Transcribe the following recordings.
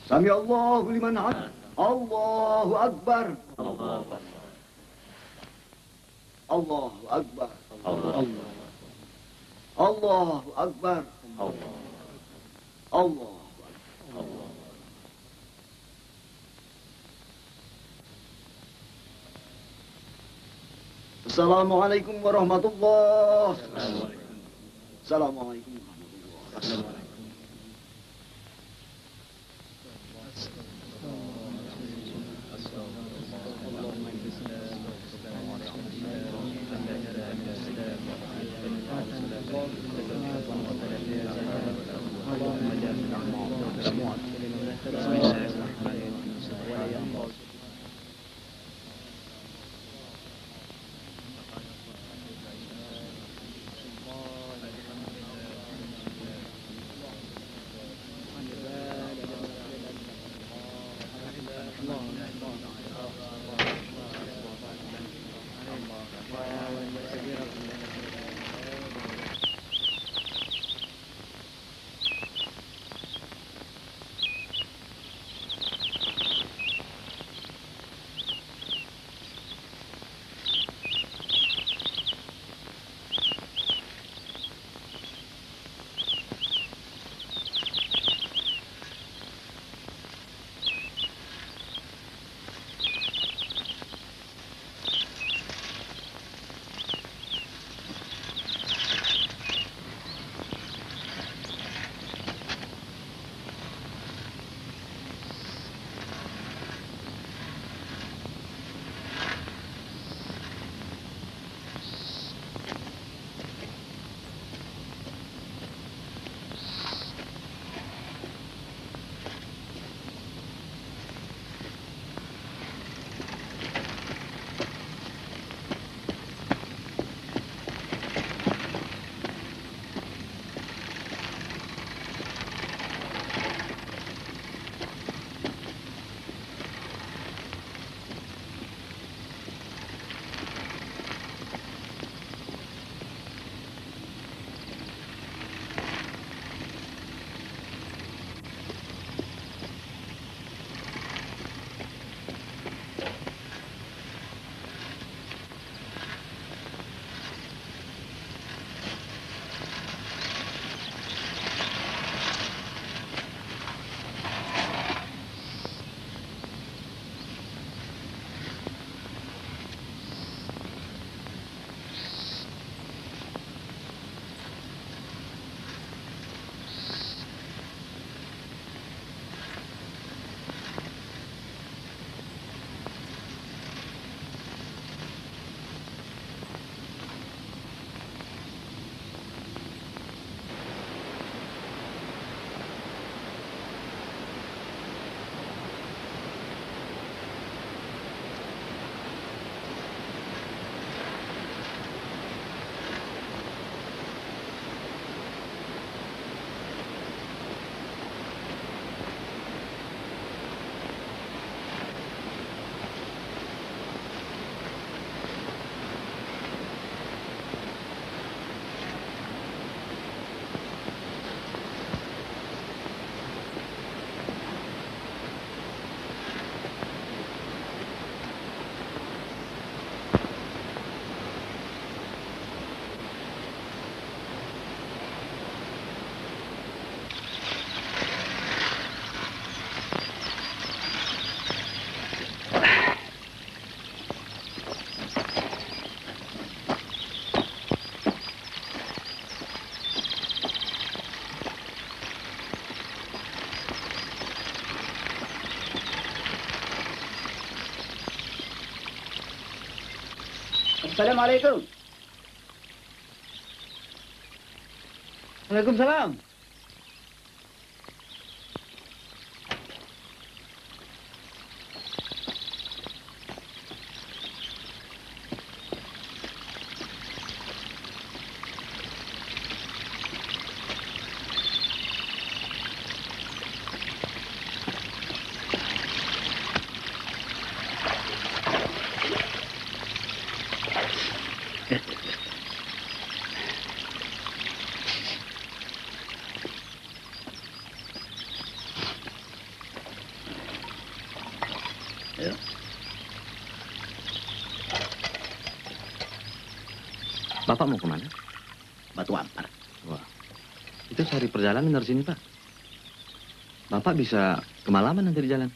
Sami Allahu liman hamid. Allahu Akbar. Allahu Akbar. Allahu Akbar. Allahu Akbar. Assalamualaikum warahmatullahi wabarakatuh. Assalamualaikum warahmatullahi wabarakatuh. Assalamualaikum. Waalaikumsalam. Bapak mau kemana? Batu Ampar. Wah, itu sehari perjalanan dari sini, Pak. Bapak bisa kemalaman nanti di jalan.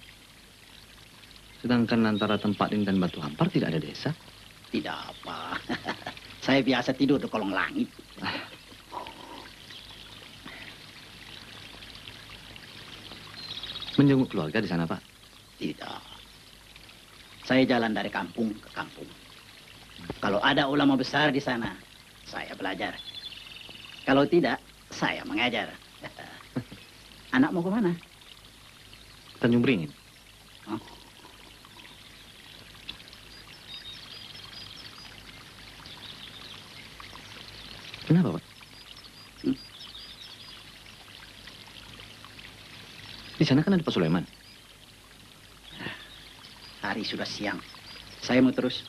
Sedangkan antara tempat ini dan Batu Ampar tidak ada desa. Tidak apa. Saya biasa tidur di kolong langit. Menjenguk keluarga di sana, Pak? Tidak. Saya jalan dari kampung ke kampung. Kalau ada ulama besar di sana, saya belajar. Kalau tidak, saya mengajar. Anak mau kemana? Tanjung Beringin. Hah? Kenapa, Pak? Di sana kan ada Pak Sulaiman. Hari sudah siang. Saya mau terus.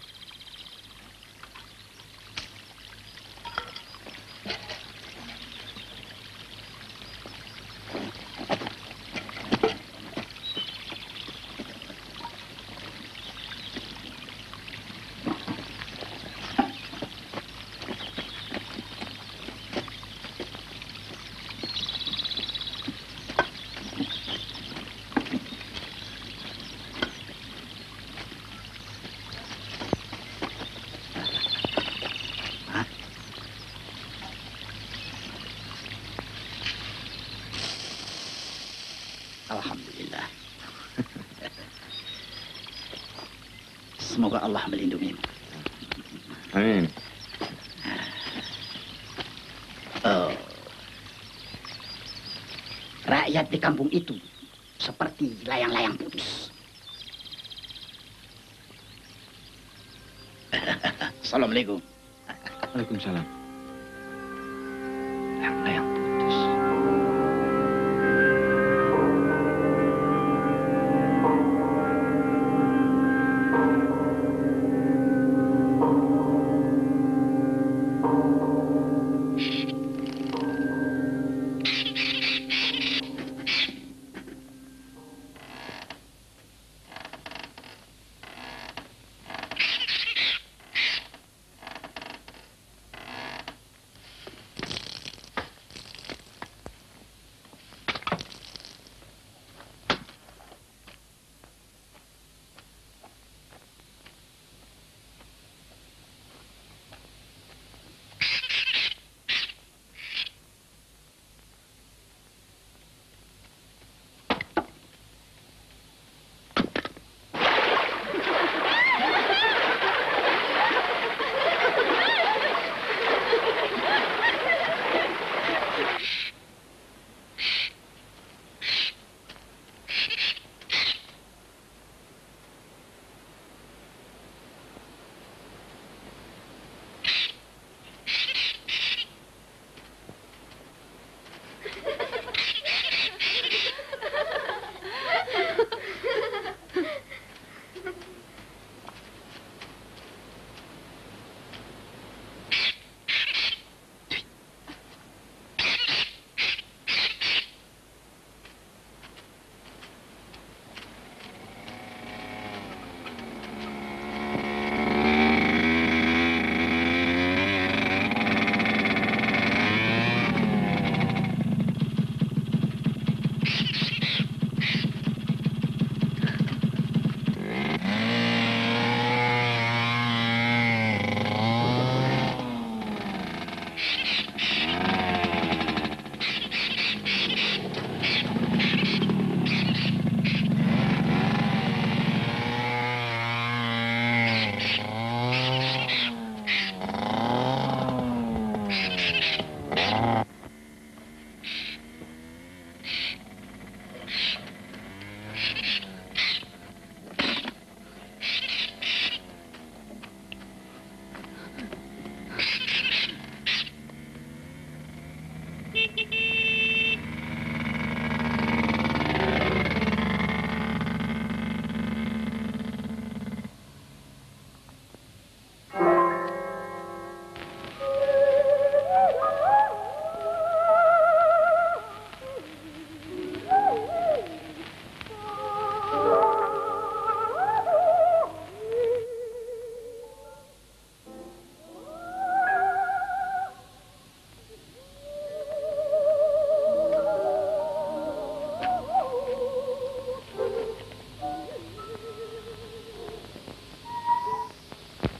Alhamdulillah. Semoga Allah melindungimu. Amin. Rakyat di kampung itu seperti layang-layang putus. Assalamualaikum. Waalaikumsalam. Layang putus.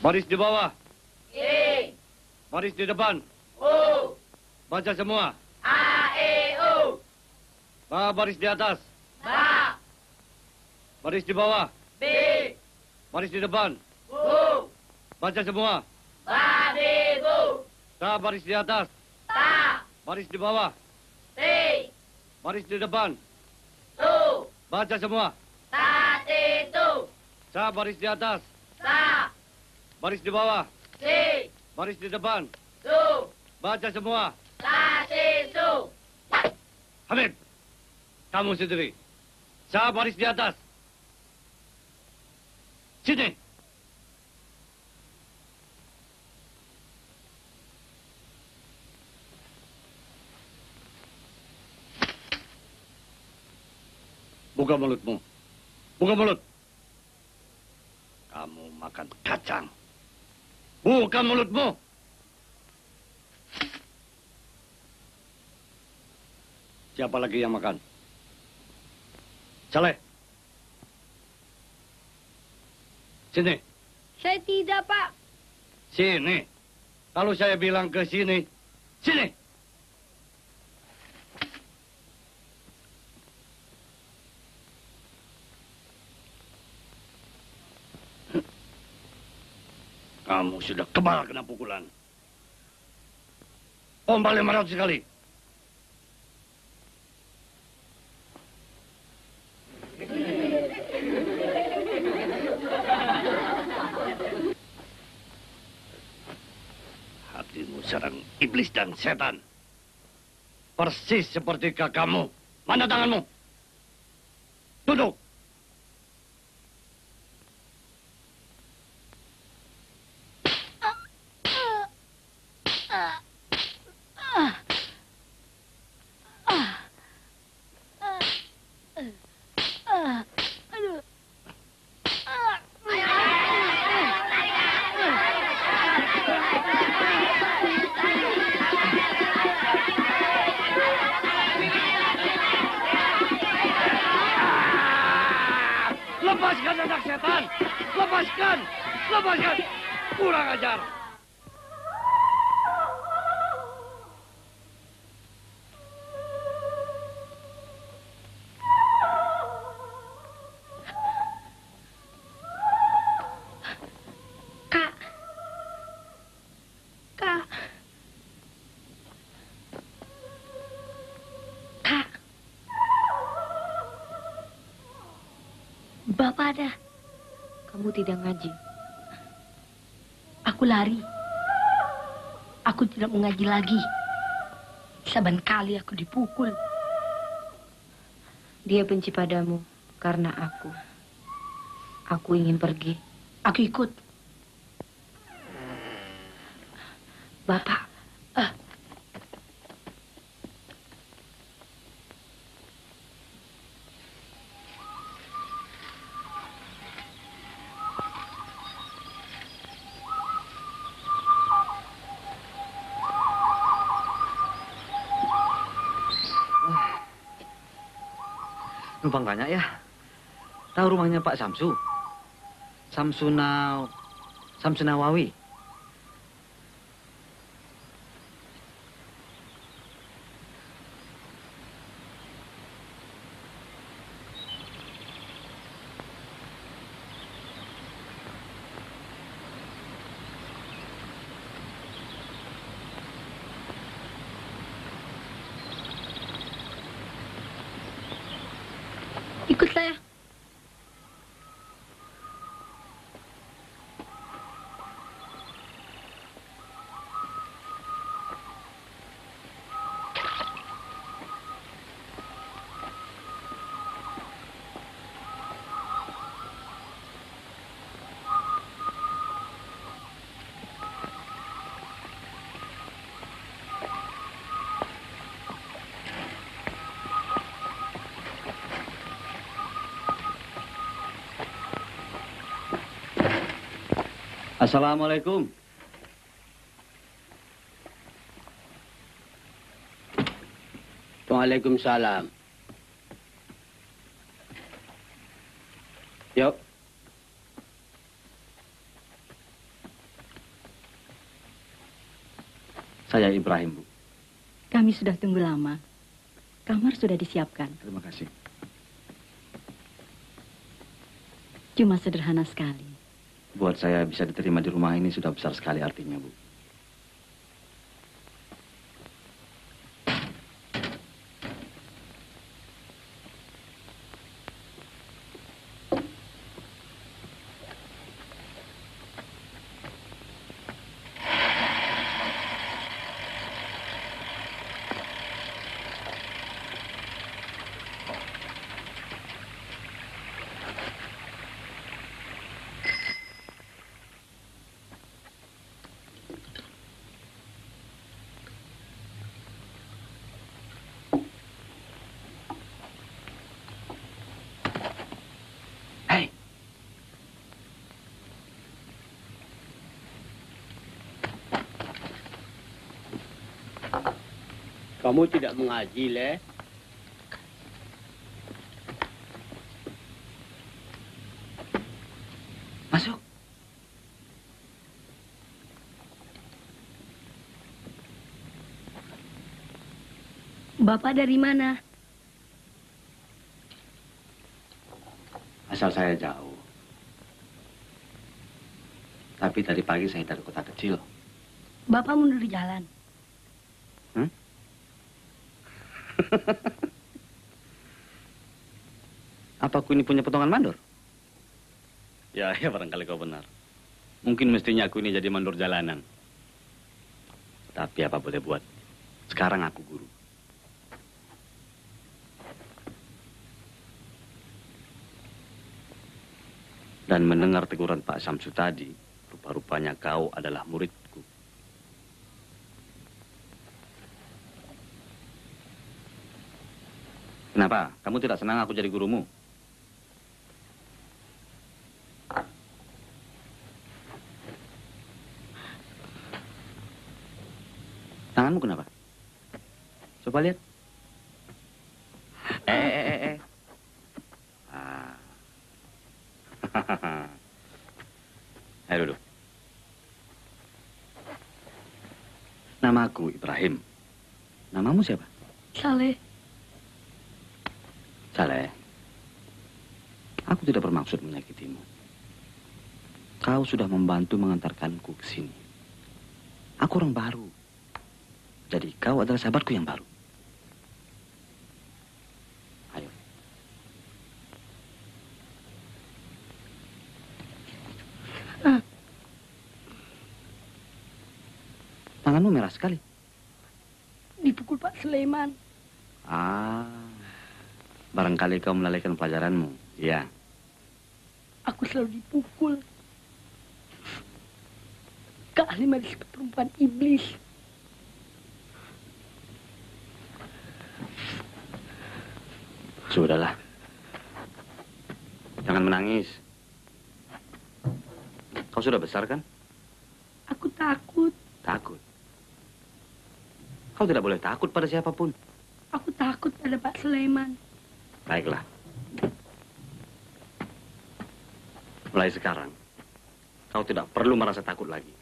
Baris di bawah. E. Baris di depan. O. Baca semua. A, E, O. Baris di atas. Ba. Baris di bawah. B. Baris di depan. Bu. Baca semua. Ba, be, bu. Baris di atas. Ta. Baris di bawah. Te. Baris di depan. Tu. Baca semua. Ta, te, tu. Baris di atas. Ta. Baris di bawah. Te. Baris di depan. Tu. Baca semua. Ta, te, tu. Hamid, kamu sendiri. Baris di atas. Sini. Buka mulutmu. Buka mulut. Kamu makan kacang. Buka mulutmu. Siapa lagi yang makan? Saleh. Sini. Saya tidak, Pak. Sini. Kalau saya bilang ke sini, sini. Kamu sudah kebal kena pukulan. Om balik 500 kali. Hatimu serang iblis dan setan. Persis seperti kakakmu. Mana tanganmu? Duduk. Lepaskan anak setan! Lepaskan! Lepaskan! Kurang ajar! Kak. Kak. Kak. Bapak ada. Kamu tidak ngaji. Aku lari. Aku tidak mengaji lagi. Saban kali aku dipukul. Dia benci padamu karena aku. Aku ingin pergi. Aku ikut. Bapak, Numpang banyak ya. Tahu rumahnya Pak Samsu? Samsunawawi. Ikut saya. Assalamualaikum. Waalaikumsalam. Yuk. Saya Ibrahim, Bu. Kami sudah tunggu lama. Kamar sudah disiapkan. Terima kasih. Cuma sederhana sekali. Buat saya bisa diterima di rumah ini sudah besar sekali artinya, Bu. Kamu tidak mengaji, Le? Masuk. Bapak dari mana? Asal saya jauh. Tapi tadi pagi saya dari kota kecil. Bapak mundur di jalan. Apa aku ini punya potongan mandor? Ya, barangkali kau benar. Mungkin mestinya aku ini jadi mandor jalanan. Tapi apa boleh buat? Sekarang aku guru. Dan mendengar teguran Pak Samsu tadi, rupa-rupanya kau adalah muridku. Kenapa? Kamu tidak senang aku jadi gurumu? Tanganmu kenapa? Coba lihat. Ah. Ayo duduk. Namaku Ibrahim. Namamu siapa? Saleh. Saleh, aku tidak bermaksud menyakitimu. Kau sudah membantu mengantarkanku ke sini. Aku orang baru. Jadi kau adalah sahabatku yang baru. Ayo. Tanganmu merah sekali. Dipukul Pak Sulaiman. Barangkali kau melalaikan pelajaranmu. Iya. Aku selalu dipukul. Kak Halimah disebut perempuan iblis. Sudahlah. Jangan menangis. Kau sudah besar kan? Aku takut. Takut. Kau tidak boleh takut pada siapapun. Aku takut pada Pak Sulaiman. Baiklah. Mulai sekarang, kau tidak perlu merasa takut lagi.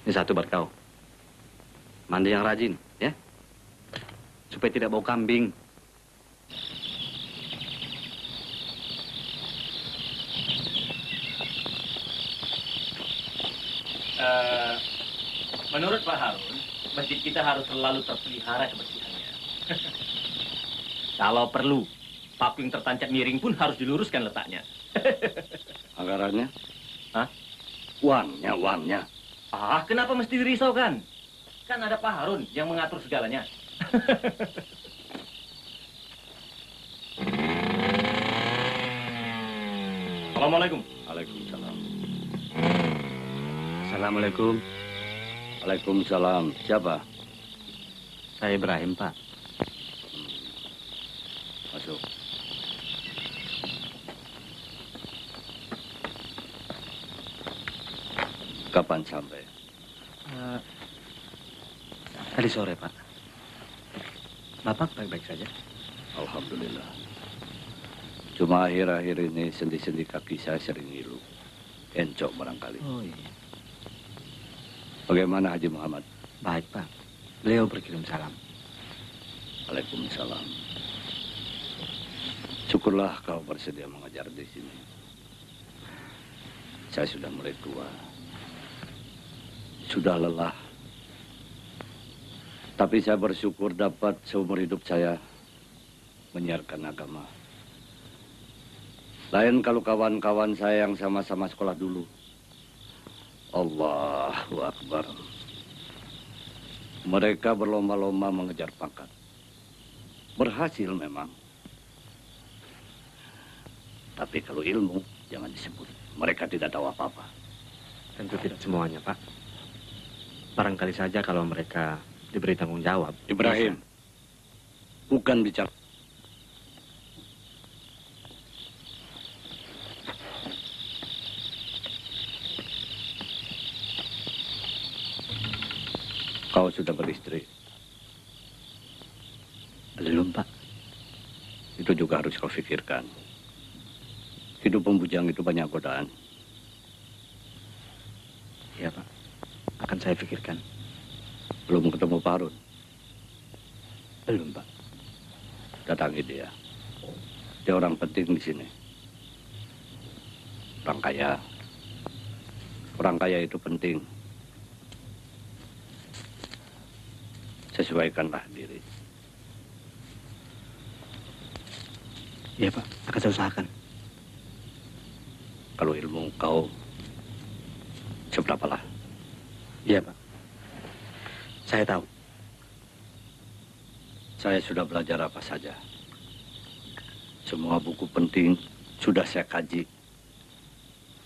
Ini satu buat kau. Mandi yang rajin, ya? Supaya tidak bau kambing. Menurut Pak Harun, masjid kita harus selalu terpelihara kebersihannya. Kalau perlu, paku yang tertancap miring pun harus diluruskan letaknya. Anggarannya? Hah? Uangnya. Kenapa mesti dirisaukan? Kan ada Pak Harun yang mengatur segalanya. Assalamualaikum. Waalaikumsalam. Assalamualaikum. Waalaikumsalam. Siapa? Saya Ibrahim, Pak. Masuk. Kapan sampai? Tadi sore, Pak. Bapak baik-baik saja? Alhamdulillah. Cuma akhir-akhir ini sendi-sendi kaki saya sering ngilu. Encok barangkali. Oh iya. Bagaimana Haji Muhammad? Baik, Pak. Beliau berkirim salam. Waalaikumsalam. Syukurlah kau bersedia mengajar di sini. Saya sudah mulai tua. Sudah lelah. Tapi saya bersyukur dapat seumur hidup saya menyiarkan agama. Lain kalau kawan-kawan saya yang sama-sama sekolah dulu. Allahu Akbar. Mereka berlomba-lomba mengejar pangkat. Berhasil memang. Tapi kalau ilmu, jangan disebut. Mereka tidak tahu apa-apa. Tentu tidak semuanya, Pak. Barangkali saja kalau mereka diberi tanggung jawab. Ibrahim, bukan bicara. Kau sudah beristri? Belum, Pak. Itu juga harus kau pikirkan. Hidup pembujang itu banyak godaan. Iya, Pak. Akan saya pikirkan. Belum ketemu Pak Harun? Belum, Pak. Datangi dia. Dia orang penting di sini. Orang kaya. Orang kaya itu penting. Sesuaikanlah diri. Iya, Pak. Akan saya usahakan. Kalau ilmu kau seberapalah? Iya, Pak. Saya tahu. Saya sudah belajar apa saja. Semua buku penting sudah saya kaji.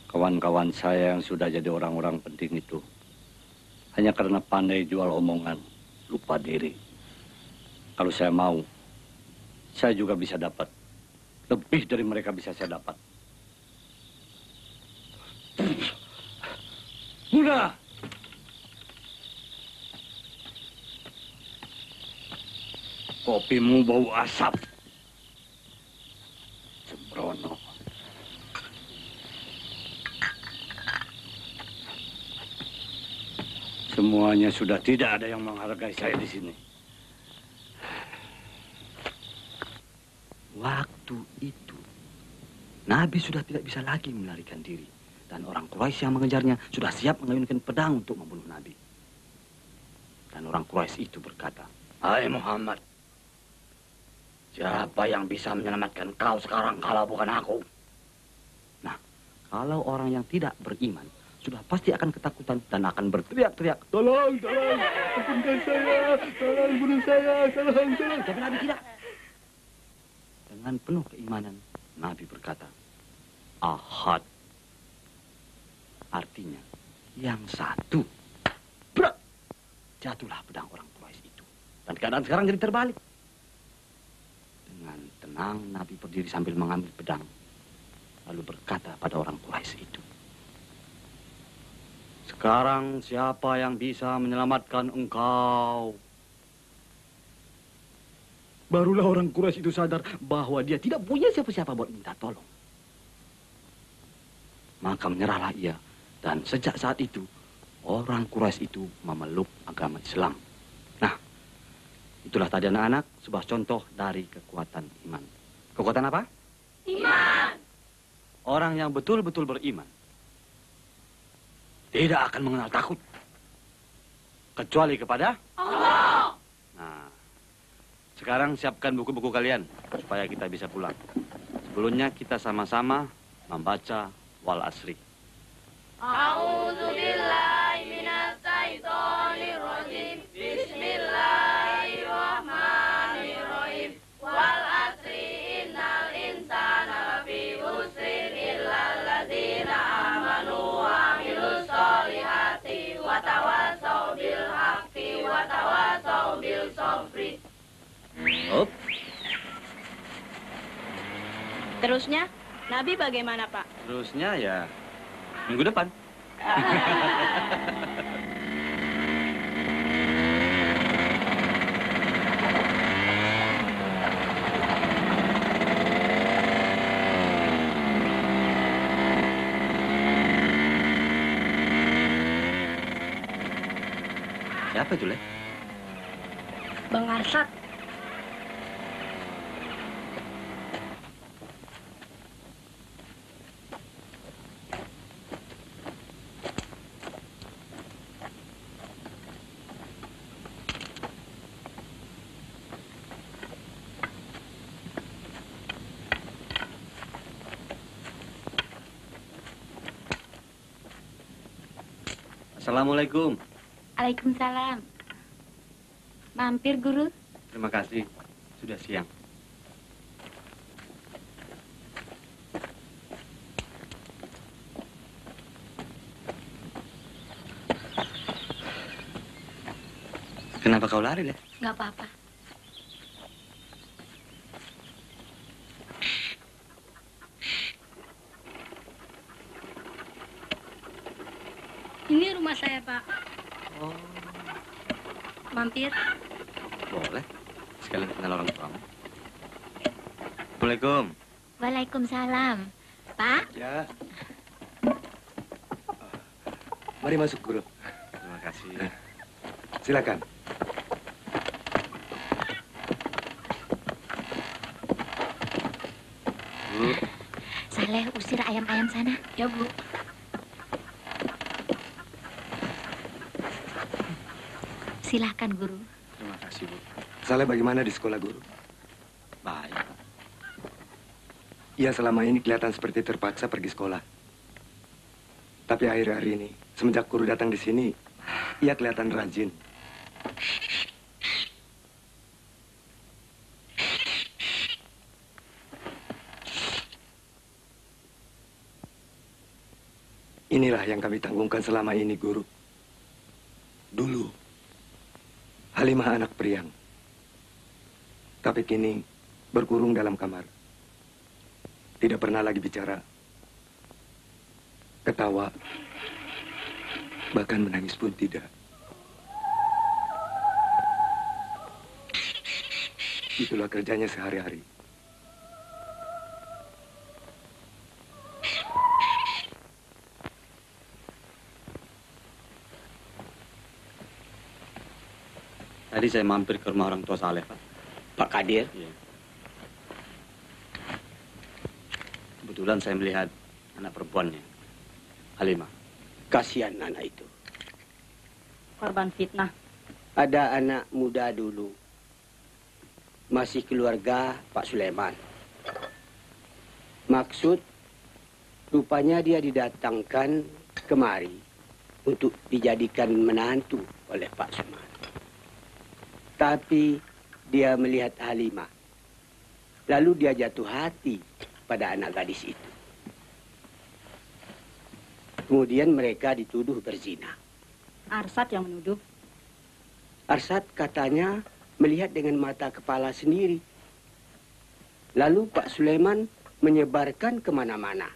Kawan-kawan saya yang sudah jadi orang-orang penting itu hanya karena pandai jual omongan, lupa diri. Kalau saya mau, saya juga bisa dapat. Lebih dari mereka bisa saya dapat. Muna! Kopimu bau asap. Sembrono. Semuanya sudah tidak ada yang menghargai saya di sini. Waktu itu, Nabi sudah tidak bisa lagi melarikan diri. Dan orang Quraisy yang mengejarnya sudah siap mengayunkan pedang untuk membunuh Nabi. Dan orang Quraisy itu berkata, Hai Muhammad, siapa yang bisa menyelamatkan kau sekarang kalau bukan aku? nah, kalau orang yang tidak beriman, sudah pasti akan ketakutan dan akan berteriak-teriak, tolong, tolong, ampunkan saya, tolong bunuh saya, tolong, tolong. Tapi Nabi tidak. Dengan penuh keimanan, Nabi berkata, Ahad. Artinya, yang satu. Brak! Jatuhlah pedang orang Quraisy itu. Dan keadaan sekarang jadi terbalik. Dengan tenang, Nabi berdiri sambil mengambil pedang. Lalu berkata pada orang Quraisy itu, sekarang siapa yang bisa menyelamatkan engkau? Barulah orang Quraisy itu sadar bahwa dia tidak punya siapa-siapa buat minta tolong. Maka menyerahlah ia. Dan sejak saat itu, orang Quraisy itu memeluk agama Islam. Nah, itulah tadi anak-anak sebuah contoh dari kekuatan iman. Kekuatan apa? Iman. Orang yang betul-betul beriman tidak akan mengenal takut. Kecuali kepada Allah. Nah, sekarang siapkan buku-buku kalian supaya kita bisa pulang. Sebelumnya kita sama-sama membaca wal asri. A'udzubillahi minasyaitonirrajim. Bismillahirrahmanirrahim. Wal asri innal insana lafi khusrin illal ladzina amanu wa amilus solihati wa tawasaw bil haqqi wa tawasaw bil sabri. Up. Terusnya, Nabi bagaimana, Pak? Terusnya ya minggu depan. Siapa itu, Le? Bang Arsat. Assalamualaikum. Waalaikumsalam. Mampir, Guru. Terima kasih. Sudah siang. Kenapa kau lari, Le? Nggak apa-apa. Ini rumah saya, Pak. Oh, Mampir. boleh. Sekalian kenal orang tuamu. Assalamualaikum. Waalaikumsalam. Pak, Ya. Mari masuk, Guru. Terima kasih. Silakan. Bu, Saleh usir ayam-ayam sana. Ya, Bu. Silahkan, Guru. terima kasih, Bu. Saleh bagaimana di sekolah, Guru? Baik, Pak. Ia selama ini kelihatan seperti terpaksa pergi sekolah. Tapi akhir-akhir ini, semenjak Guru datang di sini, ia kelihatan rajin. Inilah yang kami tanggungkan selama ini, Guru. Dulu, Halimah anak priang. Tapi kini berkurung dalam kamar. Tidak pernah lagi bicara. Ketawa. Bahkan menangis pun tidak. Itulah kerjanya sehari-hari. Tadi saya mampir ke rumah orang tua Saleh, Pak. Pak Kadir, Iya. Kebetulan saya melihat anak perempuannya, Halimah. kasihan anak itu. Korban fitnah. Ada anak muda dulu. Masih keluarga Pak Sulaiman. Maksud, rupanya dia didatangkan kemari untuk dijadikan menantu oleh Pak Suman. Tapi dia melihat Halimah. Lalu dia jatuh hati pada anak gadis itu. Kemudian mereka dituduh berzina. Arsat yang menuduh. Arsat katanya melihat dengan mata kepala sendiri. Lalu Pak Sulaiman menyebarkan kemana-mana.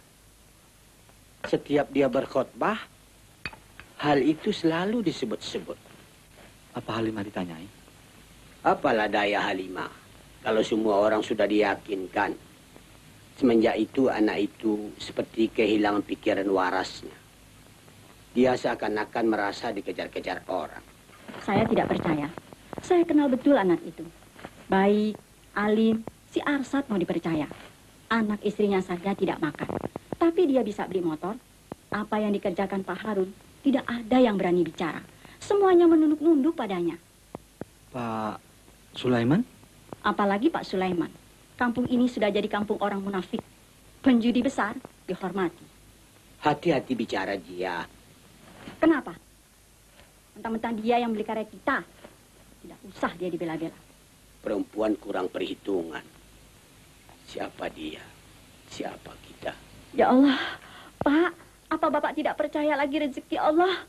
Setiap dia berkhotbah, hal itu selalu disebut-sebut. Apa Halimah ditanyai? Apalah daya Halimah kalau semua orang sudah diyakinkan. Semenjak itu anak itu seperti kehilangan pikiran warasnya. Dia seakan-akan merasa dikejar-kejar orang. Saya tidak percaya. Saya kenal betul anak itu. Baik, alim, si Arsat mau dipercaya. Anak istrinya saja tidak makan. Tapi dia bisa beli motor. Apa yang dikerjakan Pak Harun, tidak ada yang berani bicara. Semuanya menunduk-nunduk padanya. Pak Sulaiman? Apalagi Pak Sulaiman. Kampung ini sudah jadi kampung orang munafik. Penjudi besar dihormati. Hati-hati bicara dia. Kenapa? Mentang-mentang dia yang beli karet kita. Tidak usah dia dibela-bela. Perempuan kurang perhitungan. Siapa dia? Siapa kita? Ya Allah, Pak, apa Bapak tidak percaya lagi rezeki Allah?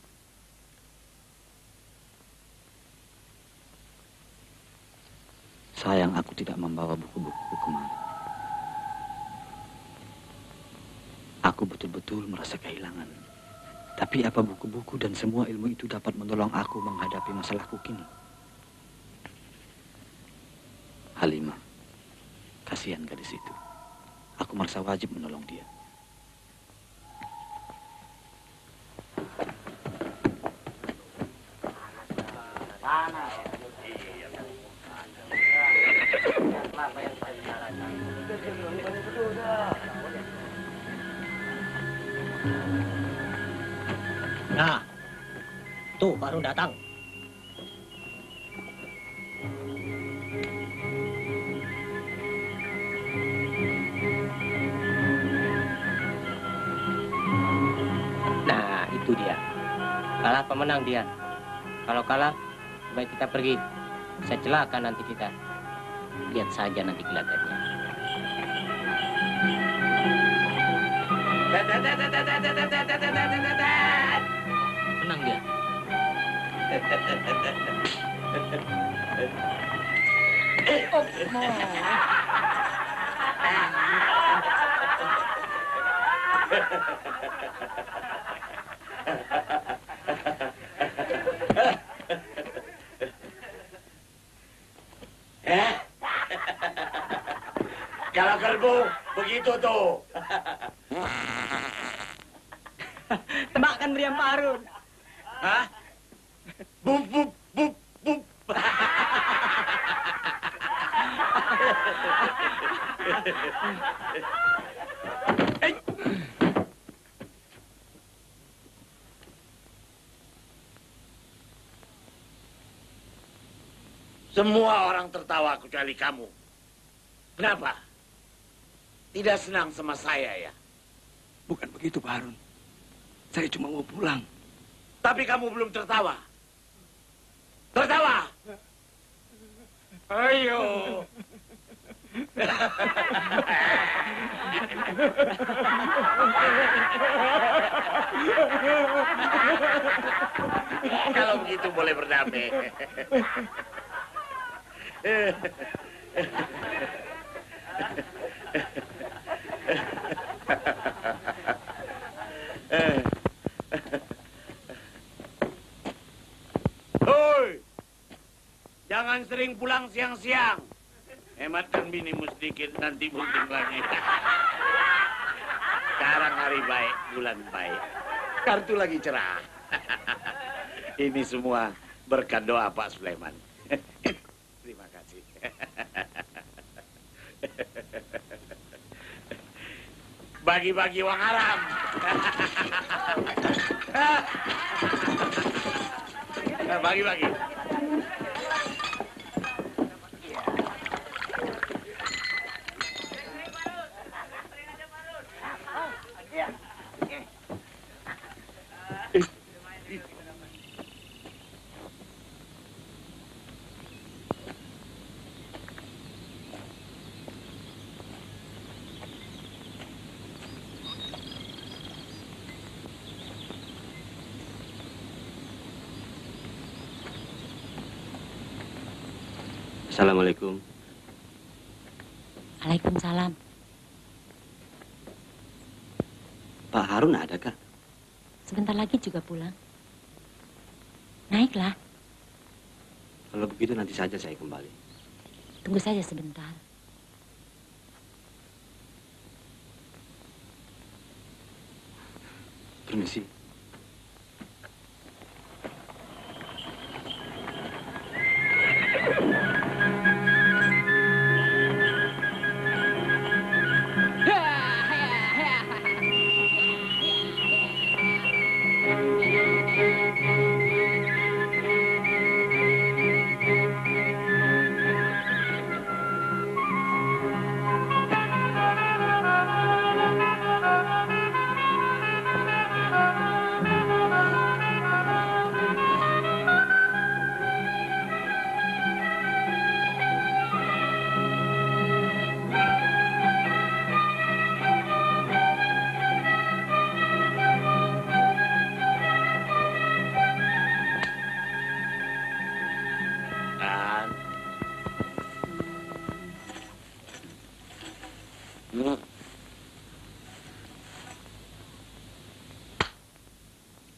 Sayang aku tidak membawa buku-buku kemari. Aku betul-betul merasa kehilangan. Tapi apa buku-buku dan semua ilmu itu dapat menolong aku menghadapi masalahku kini? Halimah, kasihan gadis itu. Aku merasa wajib menolong dia. Nah, tuh baru datang. Nah, itu dia. Kalah pemenang dia. Kalau kalah, baik kita pergi. Bisa celaka nanti kita. Lihat saja nanti kelihatannya. Menang dia. Kalau kerbau begitu tuh. Tembakkan meriam Pak Harun. Hah? Bup, bup, bup, bup. Semua orang tertawa kecuali kamu. Kenapa? Tidak senang sama saya ya? Bukan begitu, Pak Harun. Saya cuma mau pulang. Tapi kamu belum tertawa. Tertawa! Ayo! Kalau begitu boleh berdamai. Hoi! Jangan sering pulang siang-siang. Hematkan binimu sedikit, nanti bunting lagi. Sekarang hari baik, bulan baik. Kartu lagi cerah. Ini semua berkat doa Pak Sulaiman. Terima kasih. Bagi-bagi uang haram. Bagi-bagi. Assalamualaikum. Waalaikumsalam. Pak Harun ada, Kak? Sebentar lagi juga pulang. Naiklah. Kalau begitu nanti saja saya kembali. Tunggu saja sebentar. Permisi.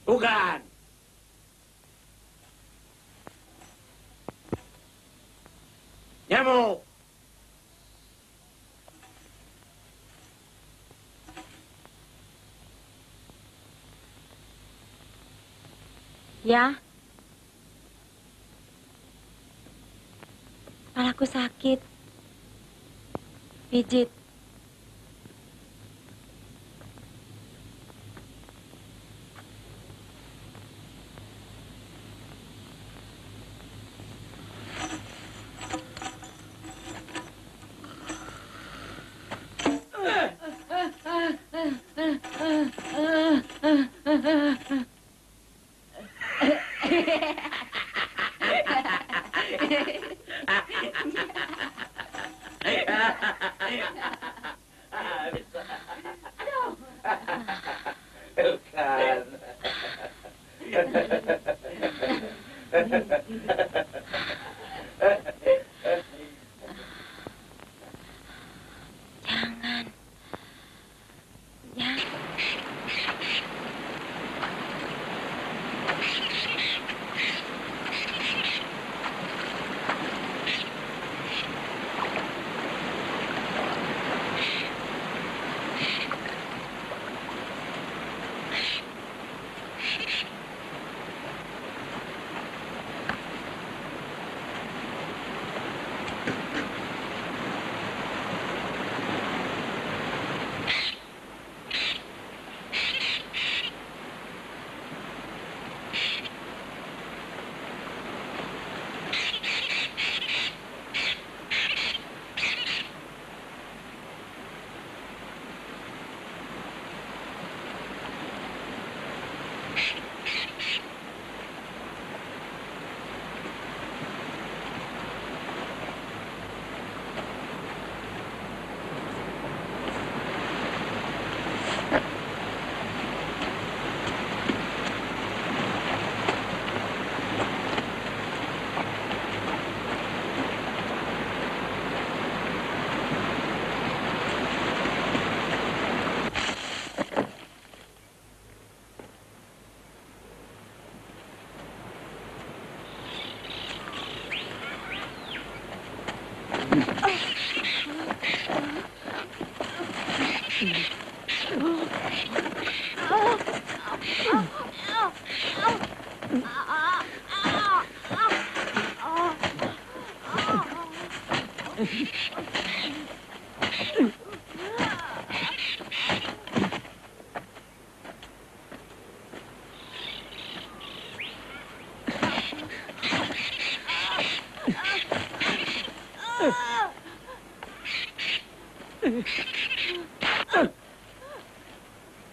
Bukan. Nyamuk. Ya. Kepalaku sakit. Pijit. Jangan. Jangan.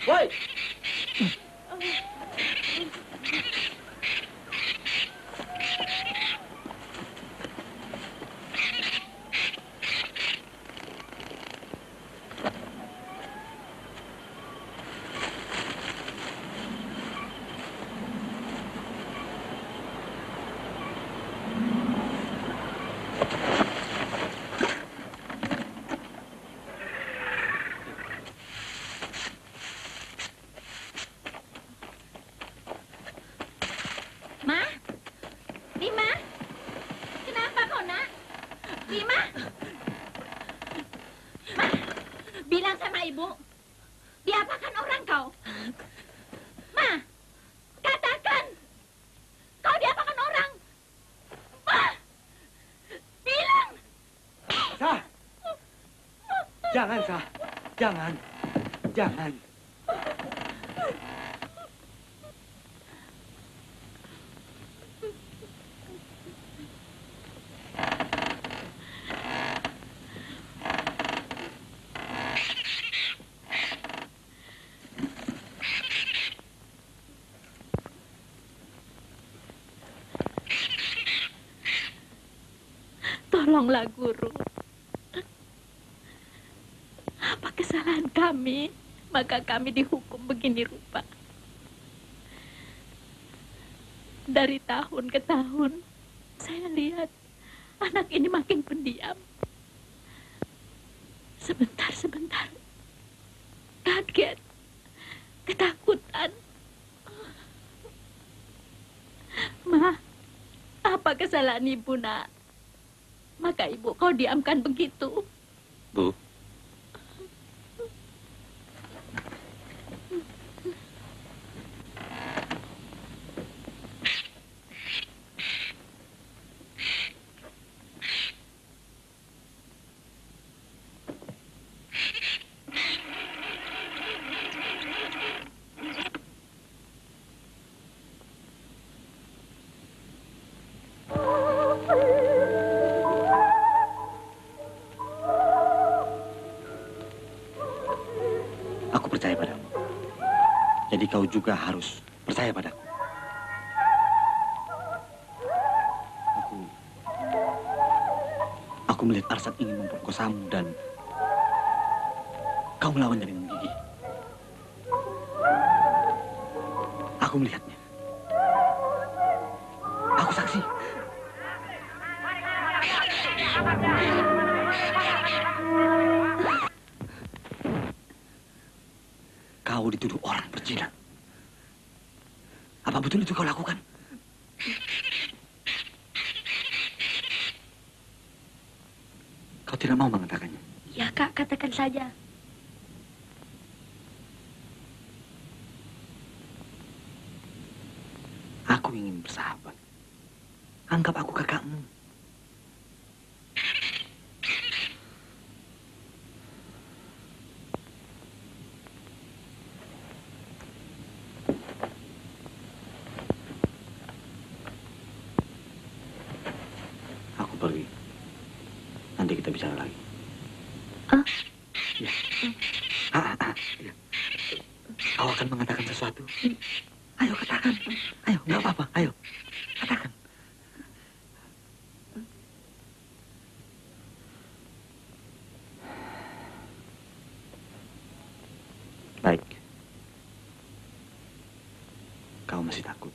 Woi! Ma? Bima? Kenapa kau, nak? Bima? Ma, bilang sama ibu. Diapakan orang kau? Ma, katakan. Kau diapakan orang? Ma, bilang. Sah! Jangan, Sah. Jangan. Jangan. Tolonglah guru. Apa kesalahan kami, maka kami dihukum begini rupa. Dari tahun ke tahun, saya lihat anak ini makin pendiam. Sebentar, kaget, ketakutan. Ma, apa kesalahan ibu, nak? Maka ibu kau diamkan begitu. Bu, Jadi kau juga harus percaya padaku. Aku melihat Arsat ingin memperkosamu dan kau melawannya dengan gigih. Aku melihatnya. Aku saksi. Kau dituduh orang berzina. Apa betul itu kau lakukan? Kau tidak mau mengatakannya? Ya, Kak, katakan saja. Aku ingin bersahabat. Anggap aku kakakmu. Aku pergi. Nanti kita bicara lagi. Ya. Ya. Kau akan mengatakan sesuatu. Ayo katakan. Ayo, nggak apa-apa. Ayo, katakan. Baik. Kau masih takut.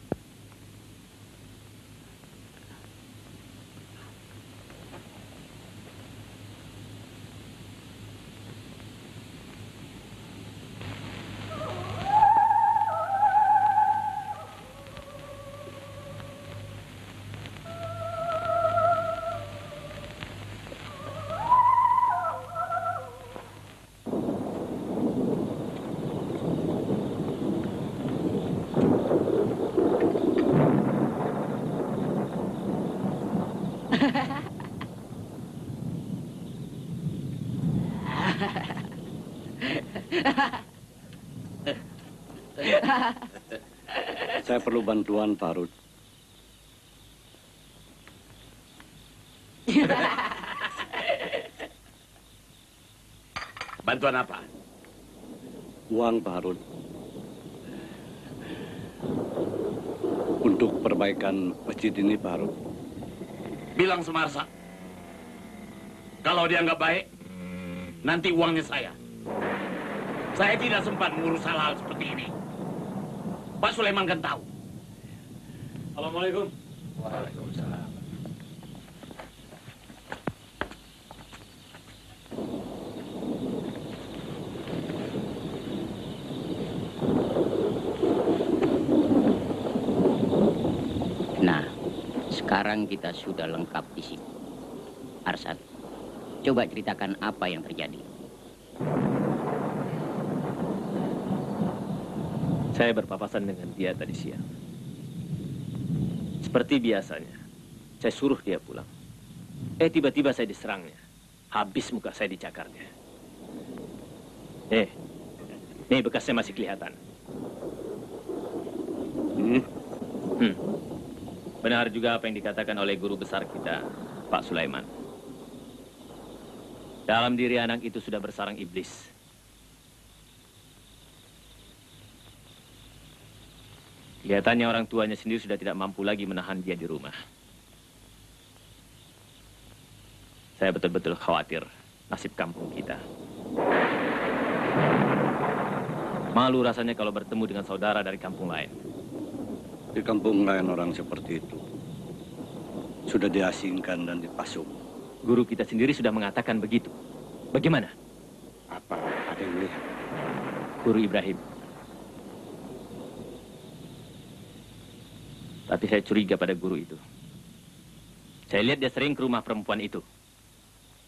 Saya perlu bantuan, Pak Harun. Bantuan apa? Uang, Pak Harun. Untuk perbaikan masjid ini, Pak Harun. Bilang sama Arsa. Kalau dia nggak baik, nanti uangnya saya. Saya tidak sempat mengurus hal-hal seperti ini. Pak Sulaiman kan tahu. Assalamualaikum. Waalaikumsalam. Nah, sekarang kita sudah lengkap di sini. Arsat, coba ceritakan apa yang terjadi. Saya berpapasan dengan dia tadi siang. Seperti biasanya, saya suruh dia pulang. Tiba-tiba saya diserangnya. Habis muka saya dicakarnya. Nih bekasnya masih kelihatan. Benar juga apa yang dikatakan oleh guru besar kita, Pak Sulaiman. Dalam diri anak itu sudah bersarang iblis. Kelihatannya orang tuanya sendiri sudah tidak mampu lagi menahan dia di rumah. Saya betul-betul khawatir nasib kampung kita. Malu rasanya kalau bertemu dengan saudara dari kampung lain. Di kampung lain orang seperti itu sudah diasingkan dan dipasung. Guru kita sendiri sudah mengatakan begitu. Bagaimana? Apa ada yang melihat? Guru Ibrahim. Tapi saya curiga pada guru itu. Saya lihat dia sering ke rumah perempuan itu.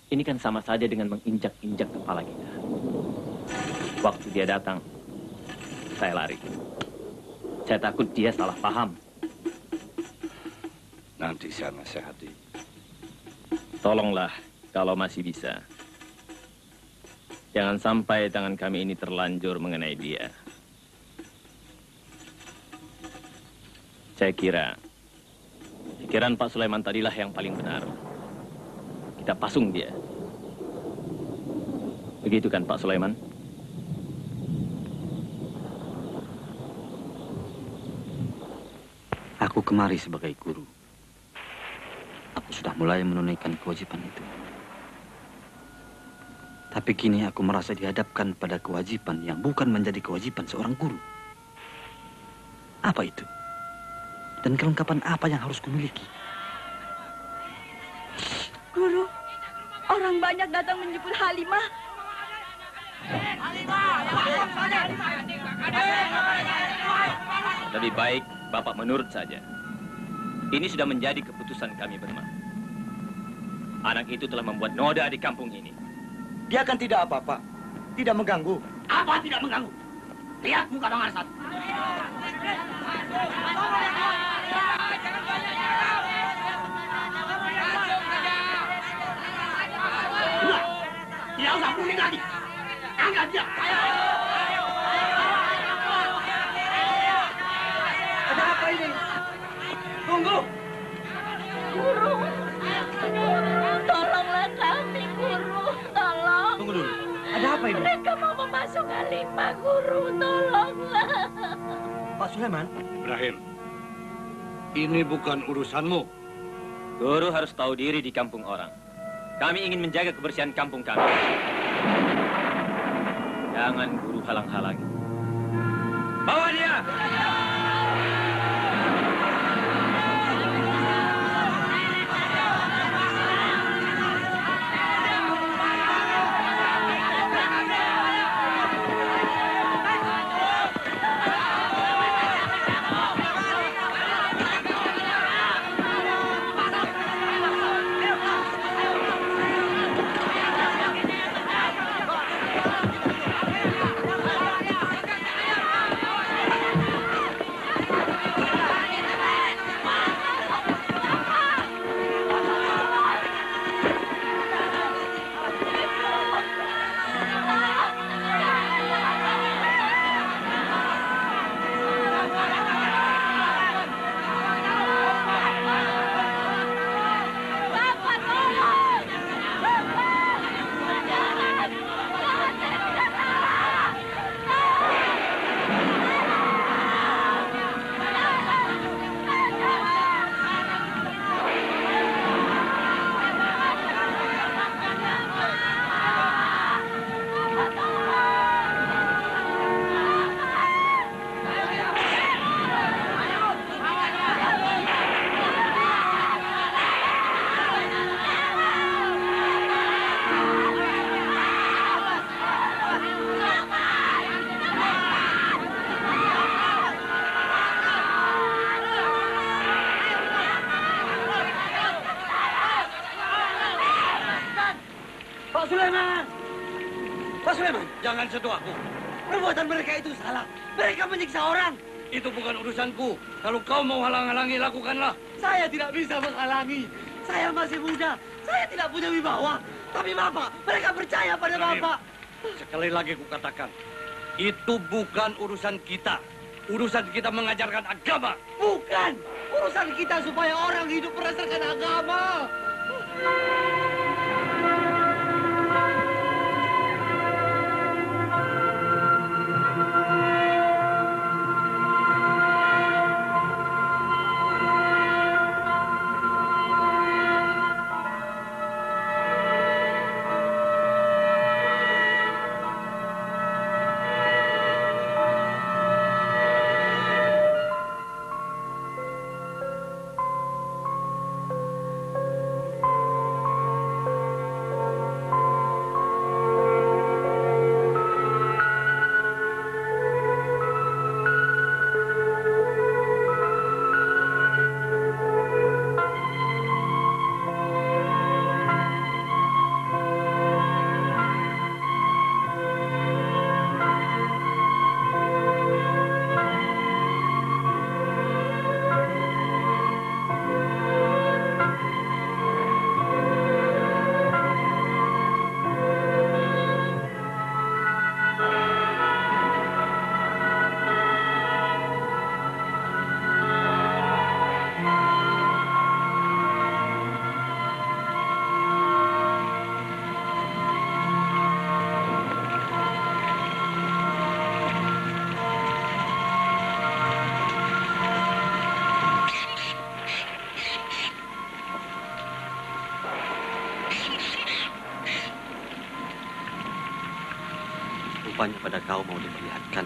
Ini kan sama saja dengan menginjak-injak kepala kita. Waktu dia datang, saya lari. Saya takut dia salah paham. Nanti saya nasihati. Tolonglah kalau masih bisa. Jangan sampai tangan kami ini terlanjur mengenai dia. Saya kira, pikiran Pak Sulaiman tadilah yang paling benar. Kita pasung dia. Begitu kan Pak Sulaiman? Aku kemari sebagai guru. Aku sudah mulai menunaikan kewajiban itu. Tapi kini aku merasa dihadapkan pada kewajiban yang bukan menjadi kewajiban seorang guru. Apa itu? Dan kelengkapan apa yang harus kumiliki? Guru, orang banyak datang menjemput Halimah. Lebih baik Bapak menurut saja. Ini sudah menjadi keputusan kami berempat. Anak itu telah membuat noda di kampung ini. Dia kan tidak apa-apa. Tidak mengganggu. Apa tidak mengganggu? Lihat muka Bang Arsat. Udah, tidak usah pusing lagi. Angkat dia. Ada apa ini? Tunggu. Guru, tolonglah kami, Guru, tolong. Tunggu dulu. Ada apa ini? Mereka mau memasuk Halimah, Guru, tolonglah. Pak Sulaiman. Ibrahim, ini bukan urusanmu. Guru harus tahu diri di kampung orang. Kami ingin menjaga kebersihan kampung kami. Jangan guru halang-halangi. Bawa dia! Pak Sulaiman! Pak Sulaiman! Jangan sentuh aku. Perbuatan mereka itu salah. Mereka menyiksa orang. Itu bukan urusanku. Kalau kau mau halang-halangi, lakukanlah. Saya tidak bisa menghalangi. Saya masih muda. Saya tidak punya wibawa. Tapi Bapak, mereka percaya pada Ibrahim, Bapak. Sekali lagi kukatakan, itu bukan urusan kita. Urusan kita mengajarkan agama. Bukan. Urusan kita supaya orang hidup berdasarkan agama. Rupanya pada kau mau diperlihatkan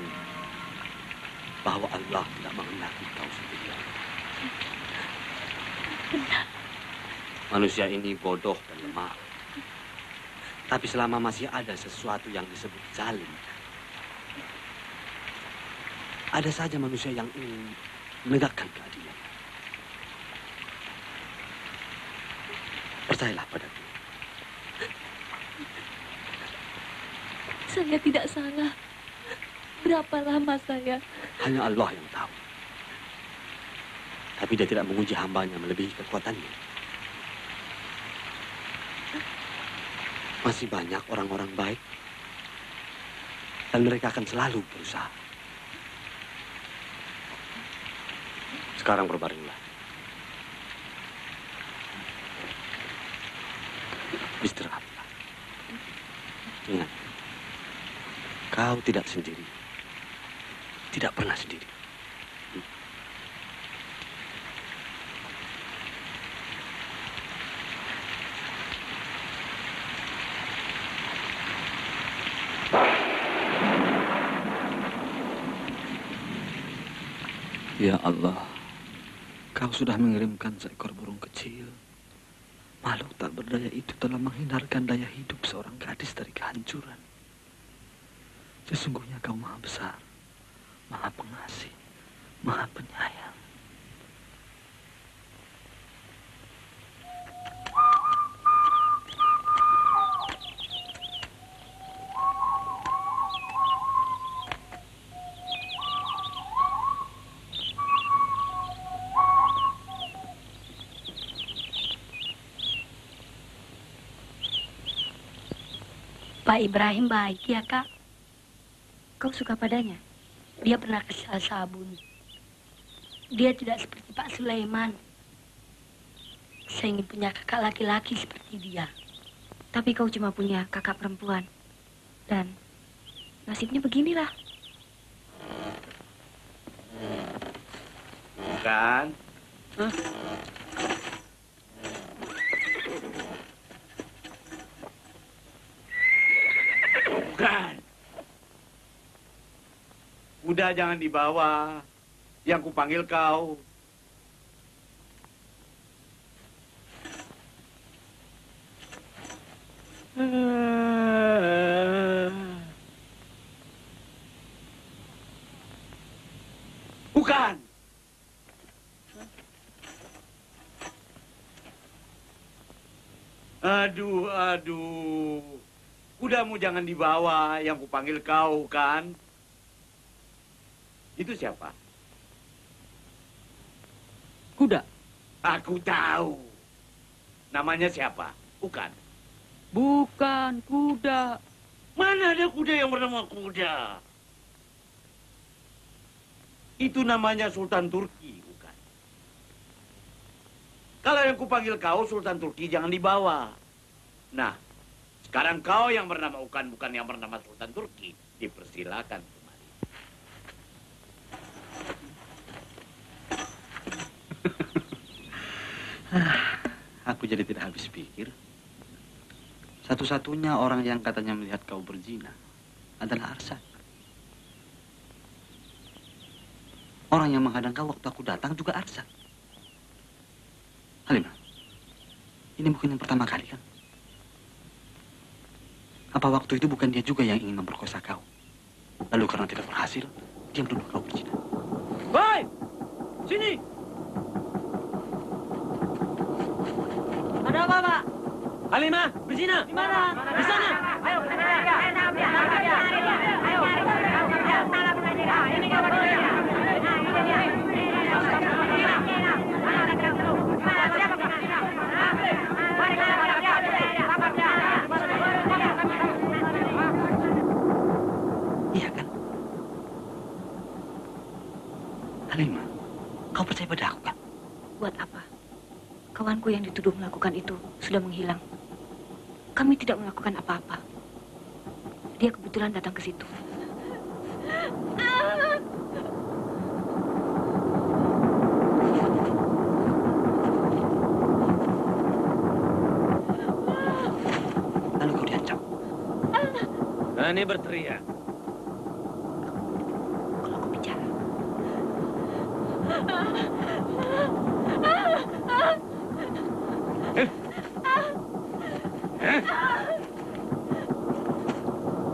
bahwa Allah tidak mengenali kau sendirian. Manusia ini bodoh dan lemah. Tapi selama masih ada sesuatu yang disebut zalim, ada saja manusia yang ingin menegakkan keadilan. Percayalah padaku. Saya tidak salah. Berapa lama saya? Hanya Allah yang tahu. Tapi dia tidak menguji hambanya melebihi kekuatannya. Masih banyak orang-orang baik. Dan mereka akan selalu berusaha. Sekarang berbaringlah. Istirahatlah. Ingat, kau tidak sendiri. Tidak pernah sendiri. Ya Allah, kau sudah mengirimkan seekor burung kecil. Makhluk tak berdaya itu telah menghindarkan daya hidup seorang gadis dari kehancuran. Sesungguhnya kau maha besar, maha pengasih, maha penyayang. Pak Ibrahim baik ya, Kak. Kau suka padanya? Dia pernah ke Sabun. Dia tidak seperti Pak Sulaiman. Saya ingin punya kakak laki-laki seperti dia. Tapi kau cuma punya kakak perempuan. Dan nasibnya beginilah. Bukan. Hah? Bukan. Udah jangan dibawa. Yang kupanggil kau. Bukan. Aduh. Kudamu jangan dibawa, yang kupanggil kau kan. Itu siapa? Kuda. Aku tahu. Namanya siapa? Bukan. Bukan kuda. Mana ada kuda yang bernama kuda? Itu namanya Sultan Turki, bukan. Kalau yang kupanggil kau Sultan Turki jangan dibawa. Nah, sekarang kau yang bernama bukan yang bernama Sultan Turki, dipersilakan kemari. Aku jadi tidak habis pikir. Satu-satunya orang yang katanya melihat kau berzina adalah Arsad. Orang yang menghadang kau waktu aku datang juga Arsad. Halimah, ini bukan yang pertama kali kan? Apa waktu itu bukan dia juga yang ingin memperkosa kau? Lalu karena tidak berhasil, dia menuduh kau berzina. Woi! Sini! Ada apa, Pak? Halimah, berzina. Di mana? Di sana. Ayo, iya kan? Halimah, kau percaya pada aku kan? Buat apa? Kawanku yang dituduh melakukan itu sudah menghilang. Kami tidak melakukan apa-apa. Dia kebetulan datang ke situ. Lalu kau diancam. Berani berteriak.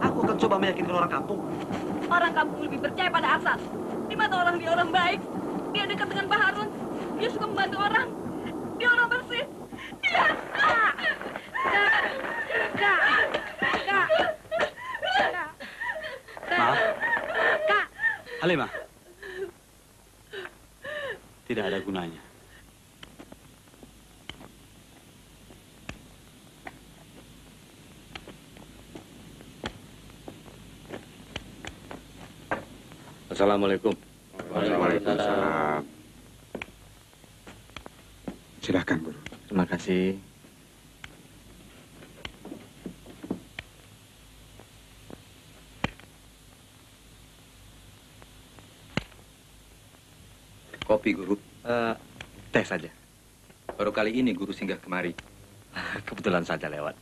Aku akan coba meyakinkan orang kampung. Orang kampung lebih percaya pada Arsat. Di mata orang dia orang baik. Dia dekat dengan Pak Harun. Dia suka membantu orang. Dia orang bersih. Dia... Maaf. Halimah. Tidak ada gunanya. Assalamualaikum. Waalaikumsalam. Silahkan, Guru. Terima kasih. Kopi, Guru. Teh saja. Baru kali ini Guru singgah kemari. Kebetulan saja lewat.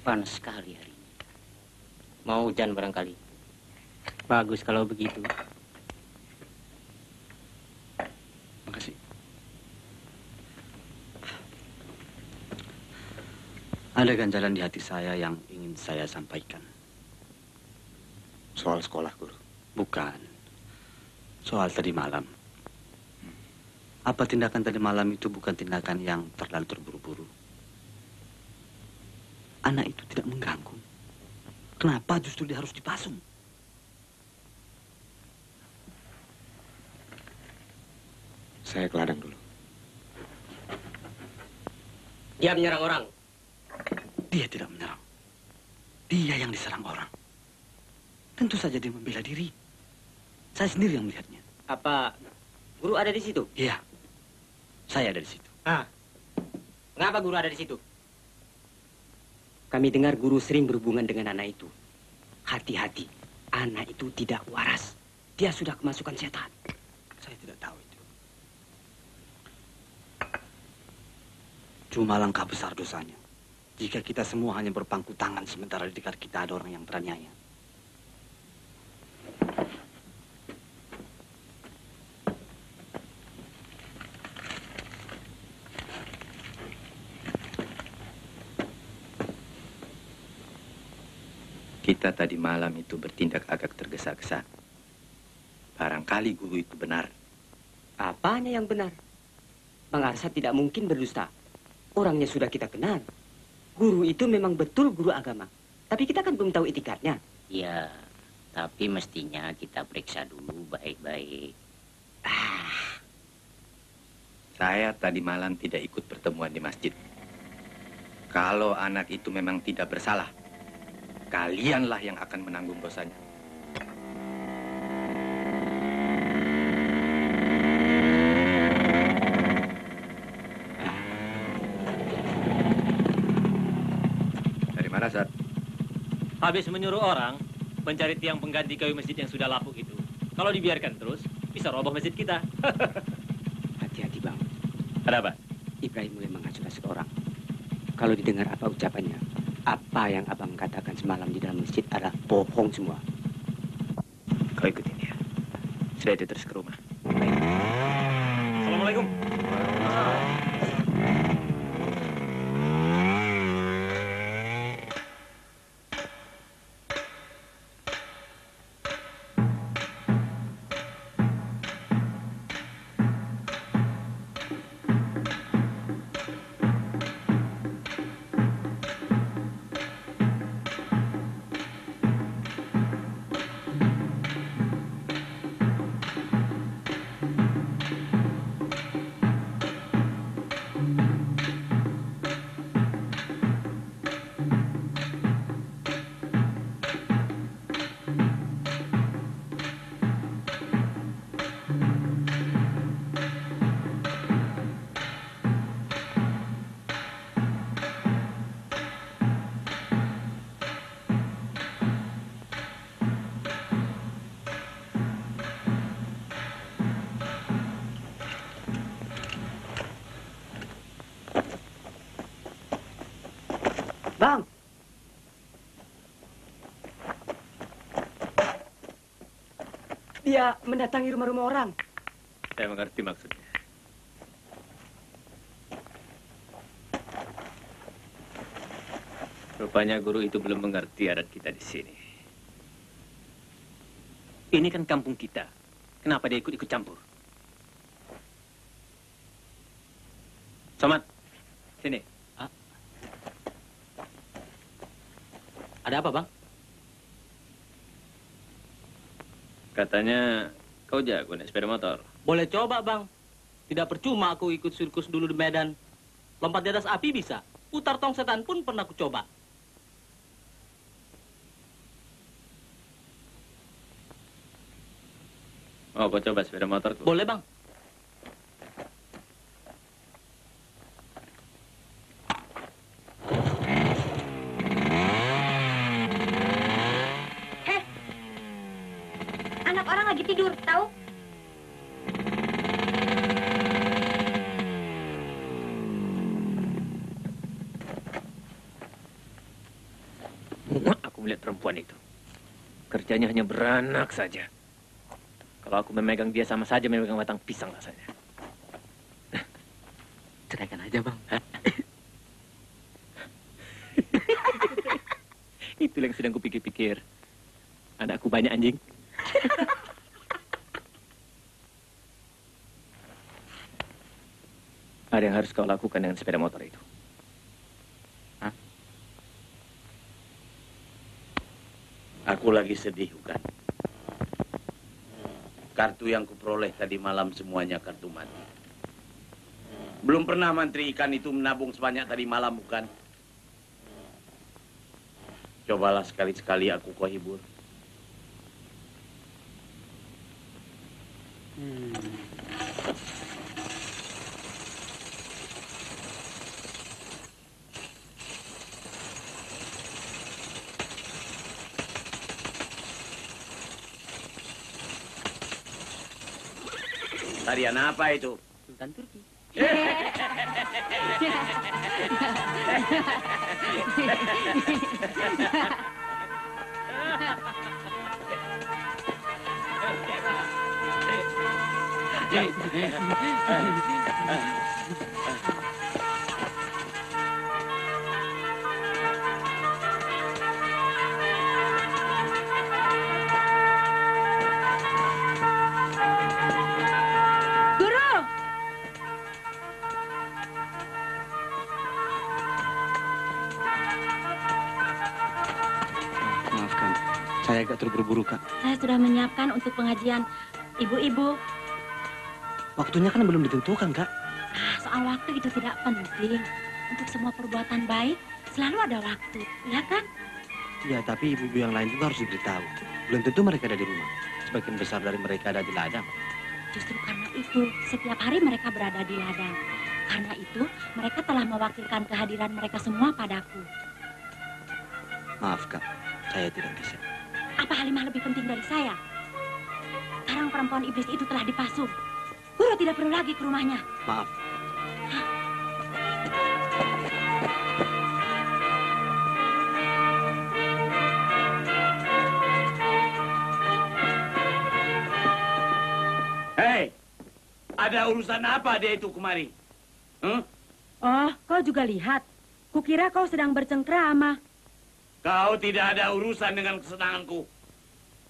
Panas sekali hari ini. Mau hujan barangkali. Bagus kalau begitu. Makasih. Ada ganjalan di hati saya yang ingin saya sampaikan. Soal sekolah, Guru. Bukan. Soal tadi malam. Apa tindakan tadi malam itu bukan tindakan yang terlalu terburu-buru? Anak itu tidak mengganggu. Kenapa justru dia harus dipasung? Saya ke ladang dulu. Dia menyerang orang. Dia tidak menyerang. Dia yang diserang orang. Tentu saja dia membela diri. Saya sendiri yang melihatnya. Apa guru ada di situ? Iya. Saya ada di situ. Mengapa guru ada di situ? Kami dengar guru sering berhubungan dengan anak itu. Hati-hati, anak itu tidak waras. Dia sudah kemasukan setan. Saya tidak tahu itu. Cuma langkah besar dosanya. Jika kita semua hanya berpangku tangan sementara di dekat kita ada orang yang teraniaya. Kita tadi malam itu bertindak agak tergesa-gesa. Barangkali guru itu benar. Apanya yang benar? Bang Arsat tidak mungkin berdusta. Orangnya sudah kita kenal. Guru itu memang betul guru agama. Tapi kita kan belum tahu itikadnya. Ya, tapi mestinya kita periksa dulu baik-baik. Saya tadi malam tidak ikut pertemuan di masjid. Kalau anak itu memang tidak bersalah, kalianlah yang akan menanggung dosanya. Dari mana, Sat? Habis menyuruh orang mencari tiang pengganti kayu masjid yang sudah lapuk itu. Kalau dibiarkan terus, bisa roboh masjid kita. Hati-hati, Bang. Ada apa? Ibrahim mulai mengacu-acu orang. Kalau didengar apa ucapannya, apa yang abang katakan semalam di dalam masjid adalah bohong semua. Kau ikutin dia. Sudah itu terus ke rumah. Assalamualaikum. Dia mendatangi rumah-rumah orang. Saya mengerti maksudnya. Rupanya guru itu belum mengerti adat kita di sini. Ini kan kampung kita. Kenapa dia ikut-ikut campur? Somad, sini. Ada apa, Bang? Katanya kau jago naik sepeda motor. Boleh coba, Bang. Tidak percuma aku ikut sirkus dulu di Medan. Lompat di atas api bisa. Putar tong setan pun pernah aku coba. Mau kau coba sepeda motorku? Boleh, Bang. Anak orang lagi tidur, tahu? Aku melihat perempuan itu. Kerjanya hanya beranak saja. Kalau aku memegang dia sama saja memegang batang pisang rasanya. Ceraikan aja, Bang. Itu yang sedang kupikir-pikir. Anakku banyak anjing. Ada yang harus kau lakukan dengan sepeda motor itu. Hah? Aku lagi sedih, bukan? Kartu yang kuperoleh tadi malam semuanya kartu mati. Belum pernah mantri ikan itu menabung sebanyak tadi malam, bukan? Cobalah sekali-sekali aku kau hibur. Tarian apa itu? Sultan Turki. Maafkan, saya agak terburu-buru, Kak. Saya sudah menyiapkan untuk pengajian ibu-ibu. Waktunya kan belum ditentukan, Kak. Soal waktu itu tidak penting. Untuk semua perbuatan baik selalu ada waktu, ya kan? Ya, tapi ibu-ibu yang lain juga harus diberitahu. Belum tentu mereka ada di rumah. Sebagian besar dari mereka ada di ladang. Justru karena itu, setiap hari mereka berada di ladang. Karena itu, mereka telah mewakilkan kehadiran mereka semua padaku. Maaf, Kak. Saya tidak bisa. Apa Halimah lebih penting dari saya? Sekarang perempuan iblis itu telah dipasung. Guru tidak perlu lagi ke rumahnya. Maaf. Hei, ada urusan apa dia itu kemari? Oh, kau juga lihat. Kukira kau sedang bercengkrama. Kau tidak ada urusan dengan kesenanganku.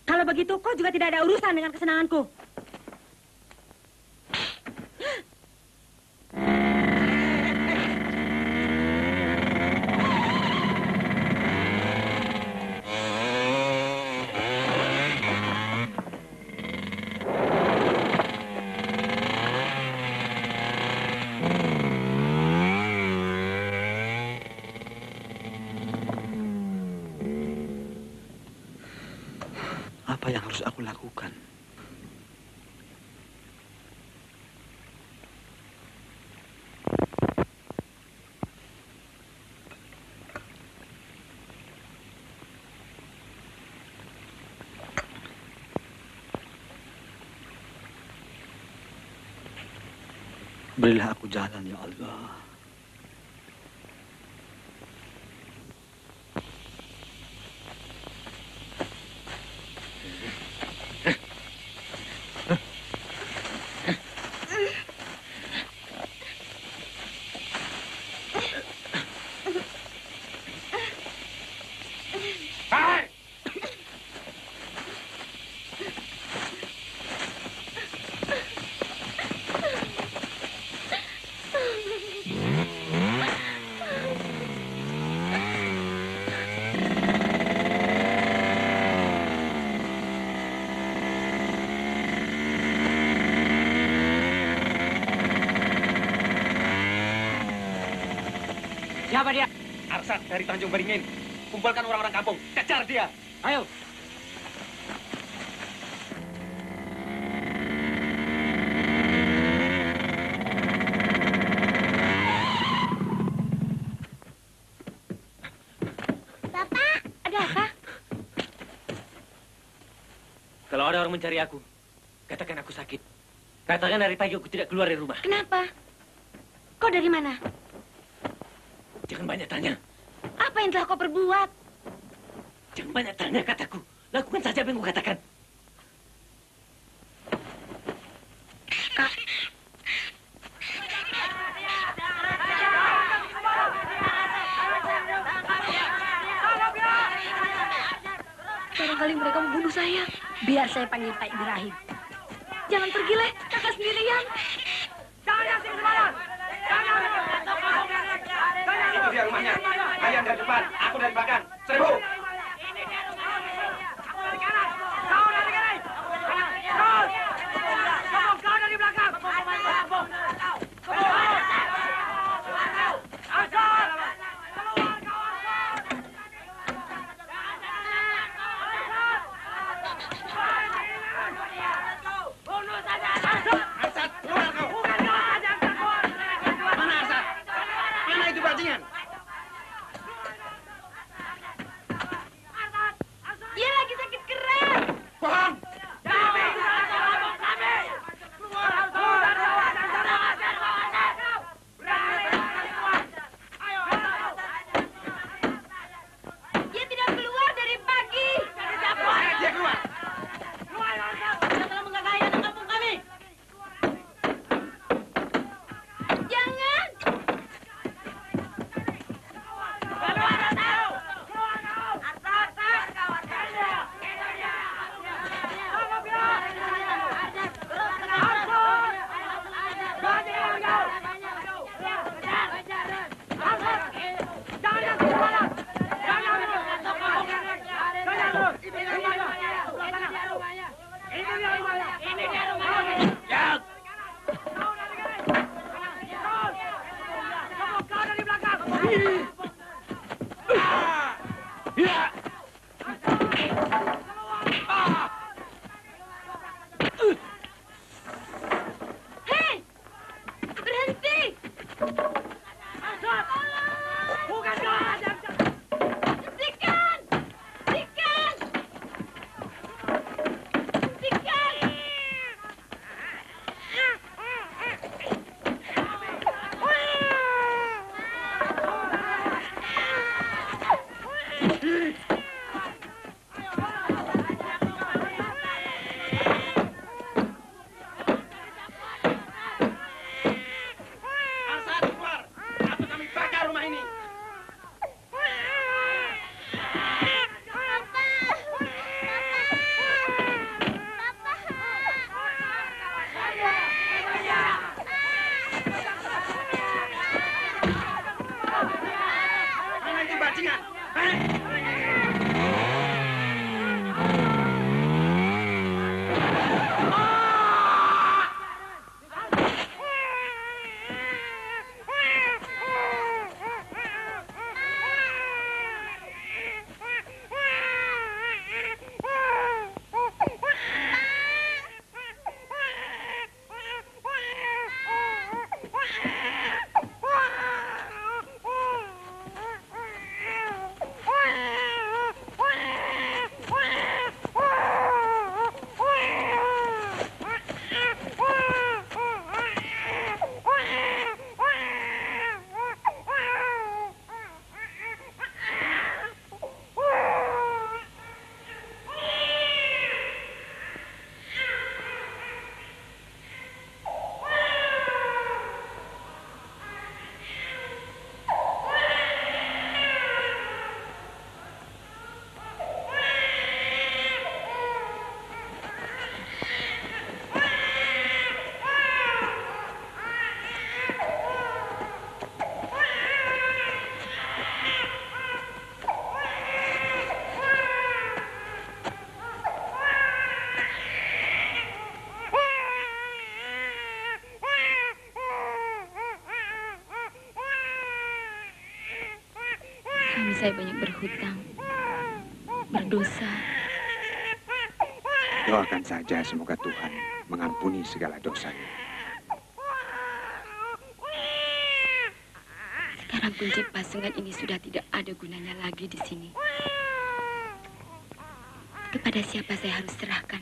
Kalau begitu, kau juga tidak ada urusan dengan kesenanganku. Apa yang harus aku lakukan? Berilah aku jalan, ya Allah. Siapa dia? Arsat dari Tanjung Beringin. Kumpulkan orang-orang kampung. Kejar dia. Ayo. Bapak, ada apa? Kalau ada orang mencari aku, katakan aku sakit. Katakan dari pagi aku tidak keluar dari rumah. Kenapa? Kau dari mana? Jangan banyak tanya. Apa yang telah kau perbuat? Jangan banyak tanya kataku. Lakukan saja apa yang kau katakan. Kak. Barangkali mereka membunuh saya. Biar saya panggil Pak Ibrahim. Jangan pergi, Le. Kakak sendirian. Itu dia rumahnya. Kalian dari depan, aku dari belakang. 1000. Saya banyak berhutang, berdosa. Doakan saja semoga Tuhan mengampuni segala dosanya. Sekarang kunci pasungan ini sudah tidak ada gunanya lagi di sini. Kepada siapa saya harus serahkan?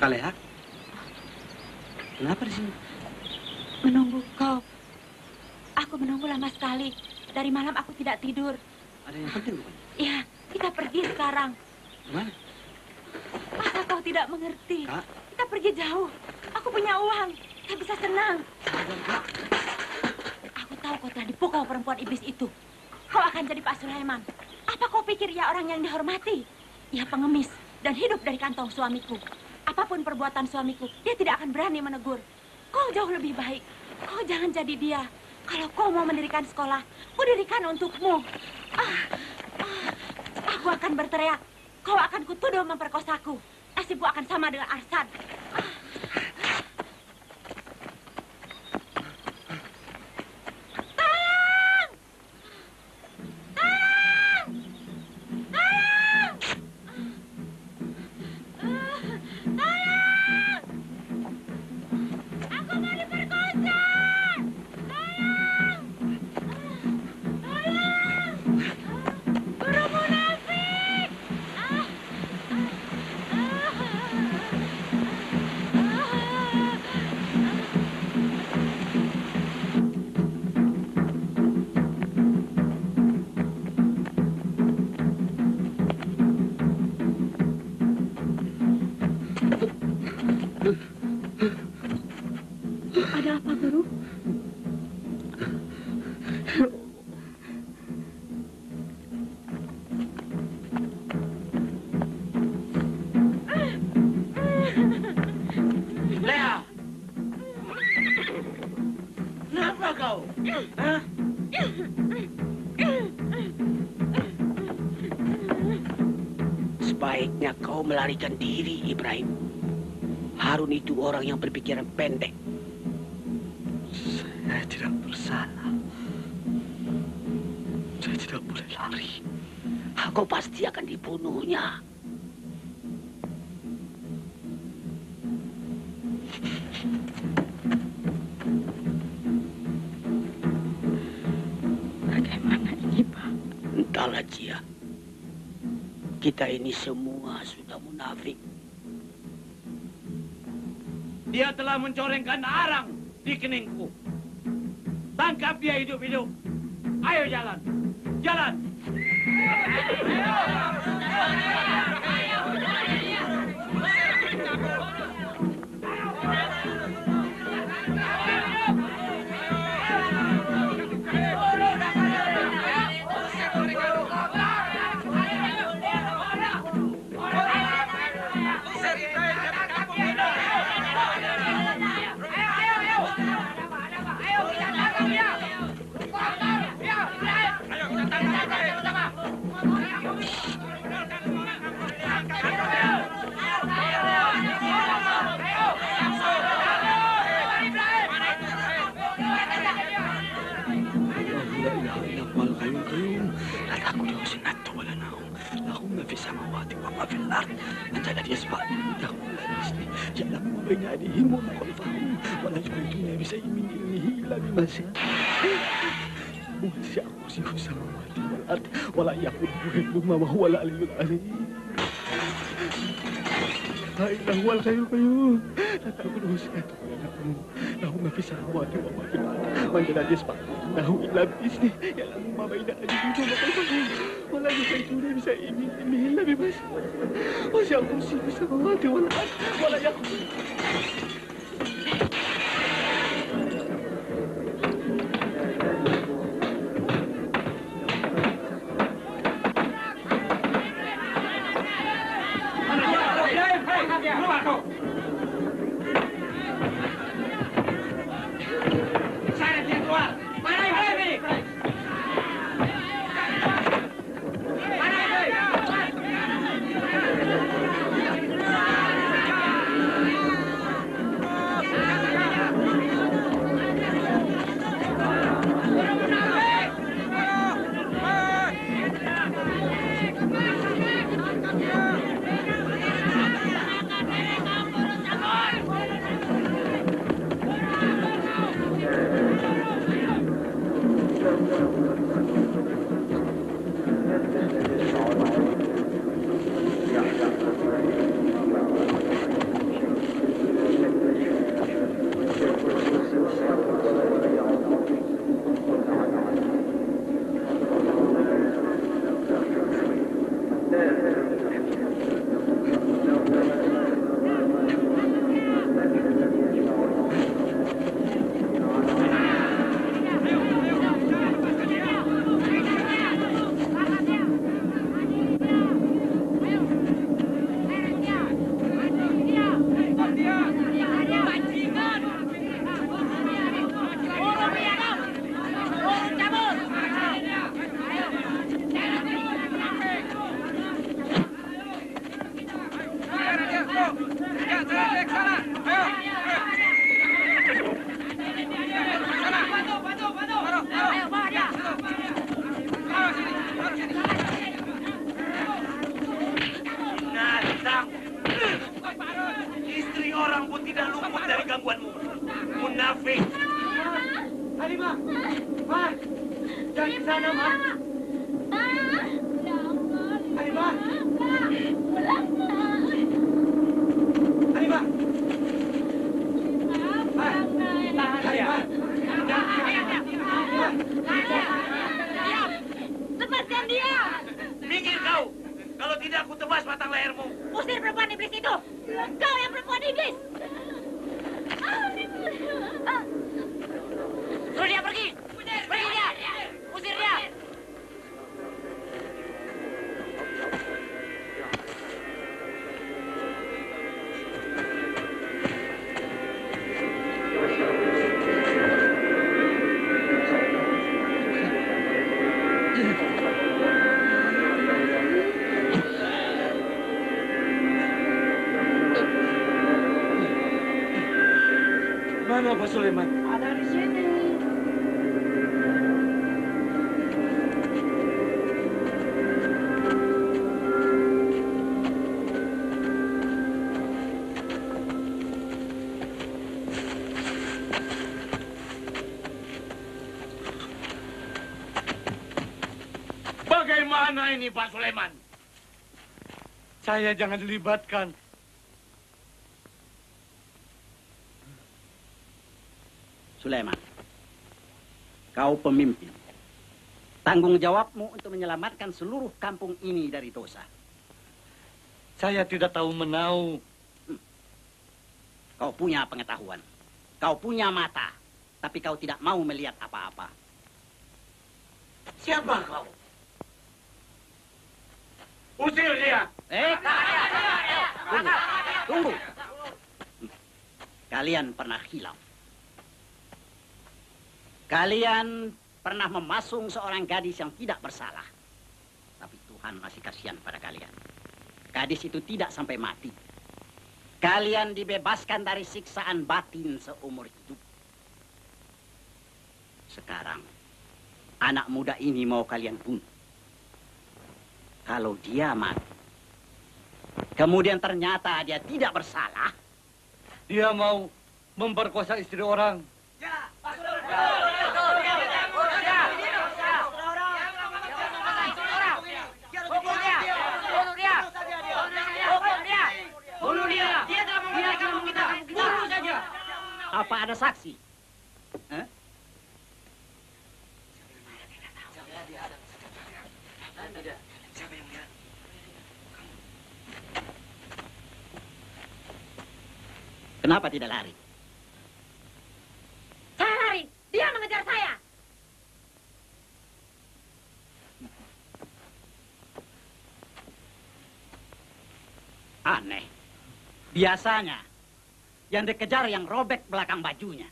Kaleha? Kenapa di sini? Menunggu kau. Aku menunggu lama sekali. Dari malam aku tidak tidur. Ada yang penting bukan? Iya, kita pergi sekarang. Gimana? Masa kau tidak mengerti? Kak? Kita pergi jauh. Aku punya uang. Kita bisa senang. Aku tahu kau telah dipukul perempuan iblis itu. Kau akan jadi Pak Sulaiman. Apa kau pikir ia orang yang dihormati? Ia pengemis dan hidup dari kantong suamiku. Apapun perbuatan suamiku, dia tidak akan berani menegur. Kau jauh lebih baik. Kau jangan jadi dia. Kalau kau mau mendirikan sekolah, ku dirikan untukmu. Aku akan berteriak. Kau akan kutuduh memperkosaku. Nasibku akan sama dengan Arsad. Ada apa, Guru? Lea! Kenapa kau? Hah? Sebaiknya kau melarikan diri, Ibrahim. Harun itu orang yang berpikiran pendek. Saya tidak bersalah. Saya tidak boleh lari. Kau pasti akan dibunuhnya. Bagaimana ini, Pak? Entahlah, Cia. Kita ini semua sudah munafik. Dia telah mencorengkan arang di keningku. Tangkap dia hidup-hidup. Ayo jalan. Jalan. Ma, jangan ke sana, Ma. Halimah. Halimah. Lepaskan dia! Minggir kau! Kalau tidak aku tebas batang lehermu. Usir perempuan iblis itu! Kau yang perempuan iblis! Suruh dia pergi! Pergi dia! Usir dia! Mana Pak Sulaiman? Ada di sini. Bagaimana ini Pak Sulaiman? Saya jangan dilibatkan. Sulaiman, kau pemimpin. Tanggung jawabmu untuk menyelamatkan seluruh kampung ini dari dosa. Saya tidak tahu menau. Kau punya pengetahuan. Kau punya mata. Tapi kau tidak mau melihat apa-apa. Siapa kau? Usir dia! Tunggu. Kalian pernah hilaf. Kalian pernah memasung seorang gadis yang tidak bersalah. Tapi Tuhan masih kasihan pada kalian. Gadis itu tidak sampai mati. Kalian dibebaskan dari siksaan batin seumur hidup. Sekarang, anak muda ini mau kalian bunuh. Kalau dia mati, kemudian ternyata dia tidak bersalah. Dia mau memperkosa istri orang. Bunuh dia! Dia telah membela kampung kita! Bunuh saja! Apa ada saksi? Kenapa tidak lari? Saya lari! Dia mengejar saya! Aneh. Biasanya, yang dikejar yang robek belakang bajunya.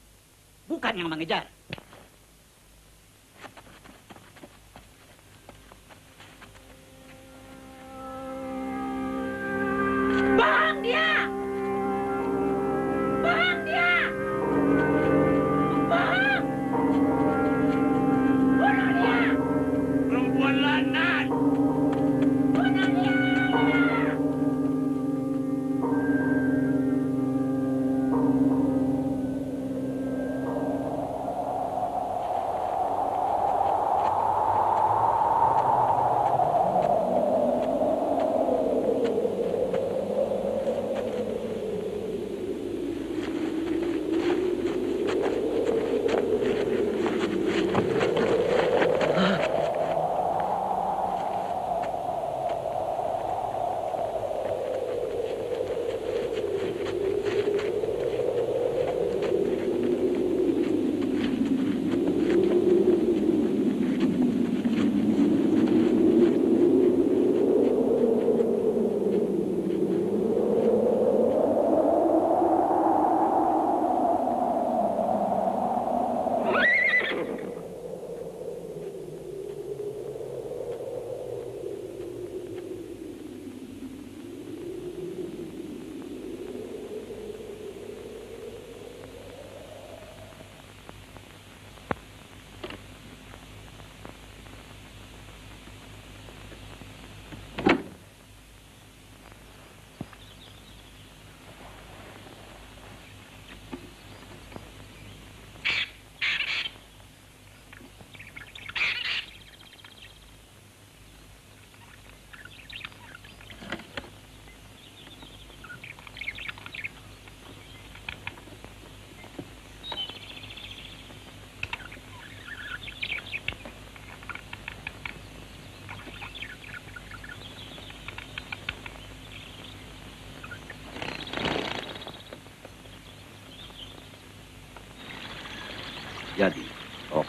Bukan yang mengejar. Bang dia! Bang dia! Bang! Bunuh dia! Perempuan lanang! Bunuh dia!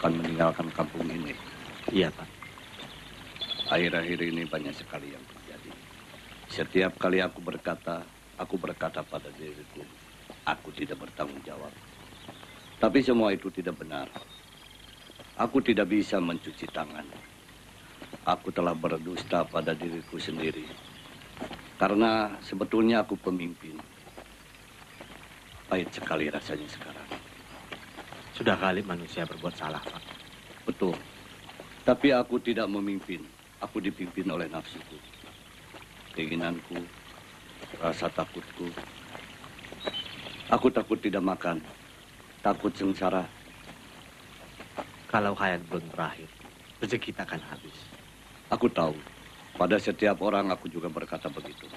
akan meninggalkan kampung ini. Iya, Pak. Akhir-akhir ini banyak sekali yang terjadi. Setiap kali aku berkata pada diriku, aku tidak bertanggung jawab. Tapi semua itu tidak benar. Aku tidak bisa mencuci tangan. Aku telah berdusta pada diriku sendiri. Karena sebetulnya aku pemimpin. Pahit sekali rasanya sekarang. Sudah kali manusia berbuat salah, Pak. Betul. Tapi aku tidak memimpin. Aku dipimpin oleh nafsuku. Keinginanku, rasa takutku. Aku takut tidak makan. Takut sengsara. Kalau hayat belum berakhir, rezeki kita akan habis. Aku tahu. Pada setiap orang aku juga berkata begitu.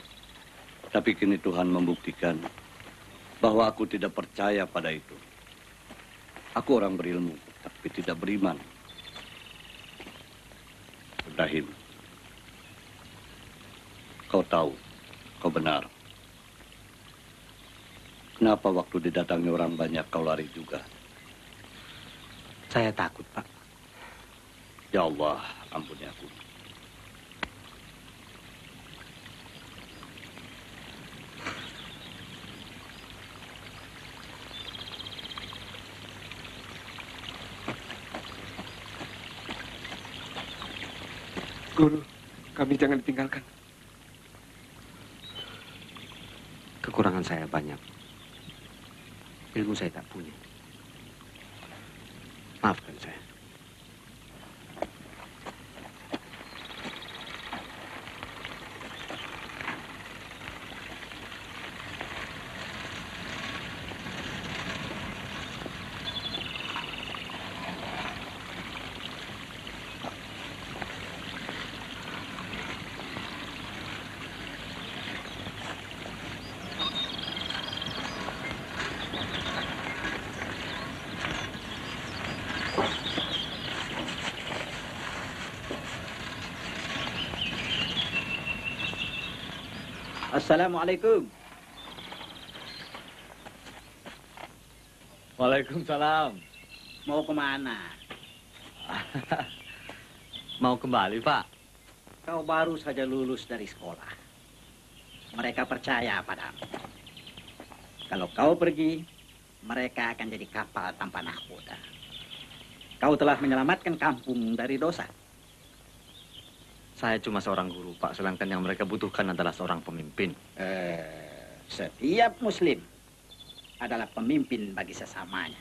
Tapi kini Tuhan membuktikan bahwa aku tidak percaya pada itu. Aku orang berilmu, tapi tidak beriman. Ibrahim, kau tahu, kau benar. Kenapa waktu didatangi orang banyak kau lari juga? Saya takut, Pak. Ya Allah, ampuni aku. Guru, kami jangan ditinggalkan. Kekurangan saya banyak. Ilmu saya tak punya. Maafkan saya. Assalamualaikum. Waalaikumsalam. Mau kemana? Mau kembali, Pak. Kau baru saja lulus dari sekolah. Mereka percaya padamu. Kalau kau pergi, mereka akan jadi kapal tanpa nahkoda. Kau telah menyelamatkan kampung dari dosa. Saya cuma seorang guru, Pak. Sedangkan yang mereka butuhkan adalah seorang pemimpin. Setiap muslim adalah pemimpin bagi sesamanya.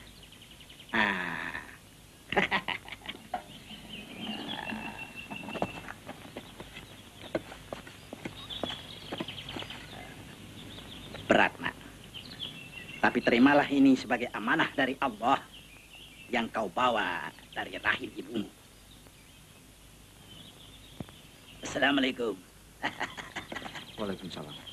Berat, nak. Tapi terimalah ini sebagai amanah dari Allah yang kau bawa dari rahim ibumu. Assalamualaikum. Waalaikumsalam.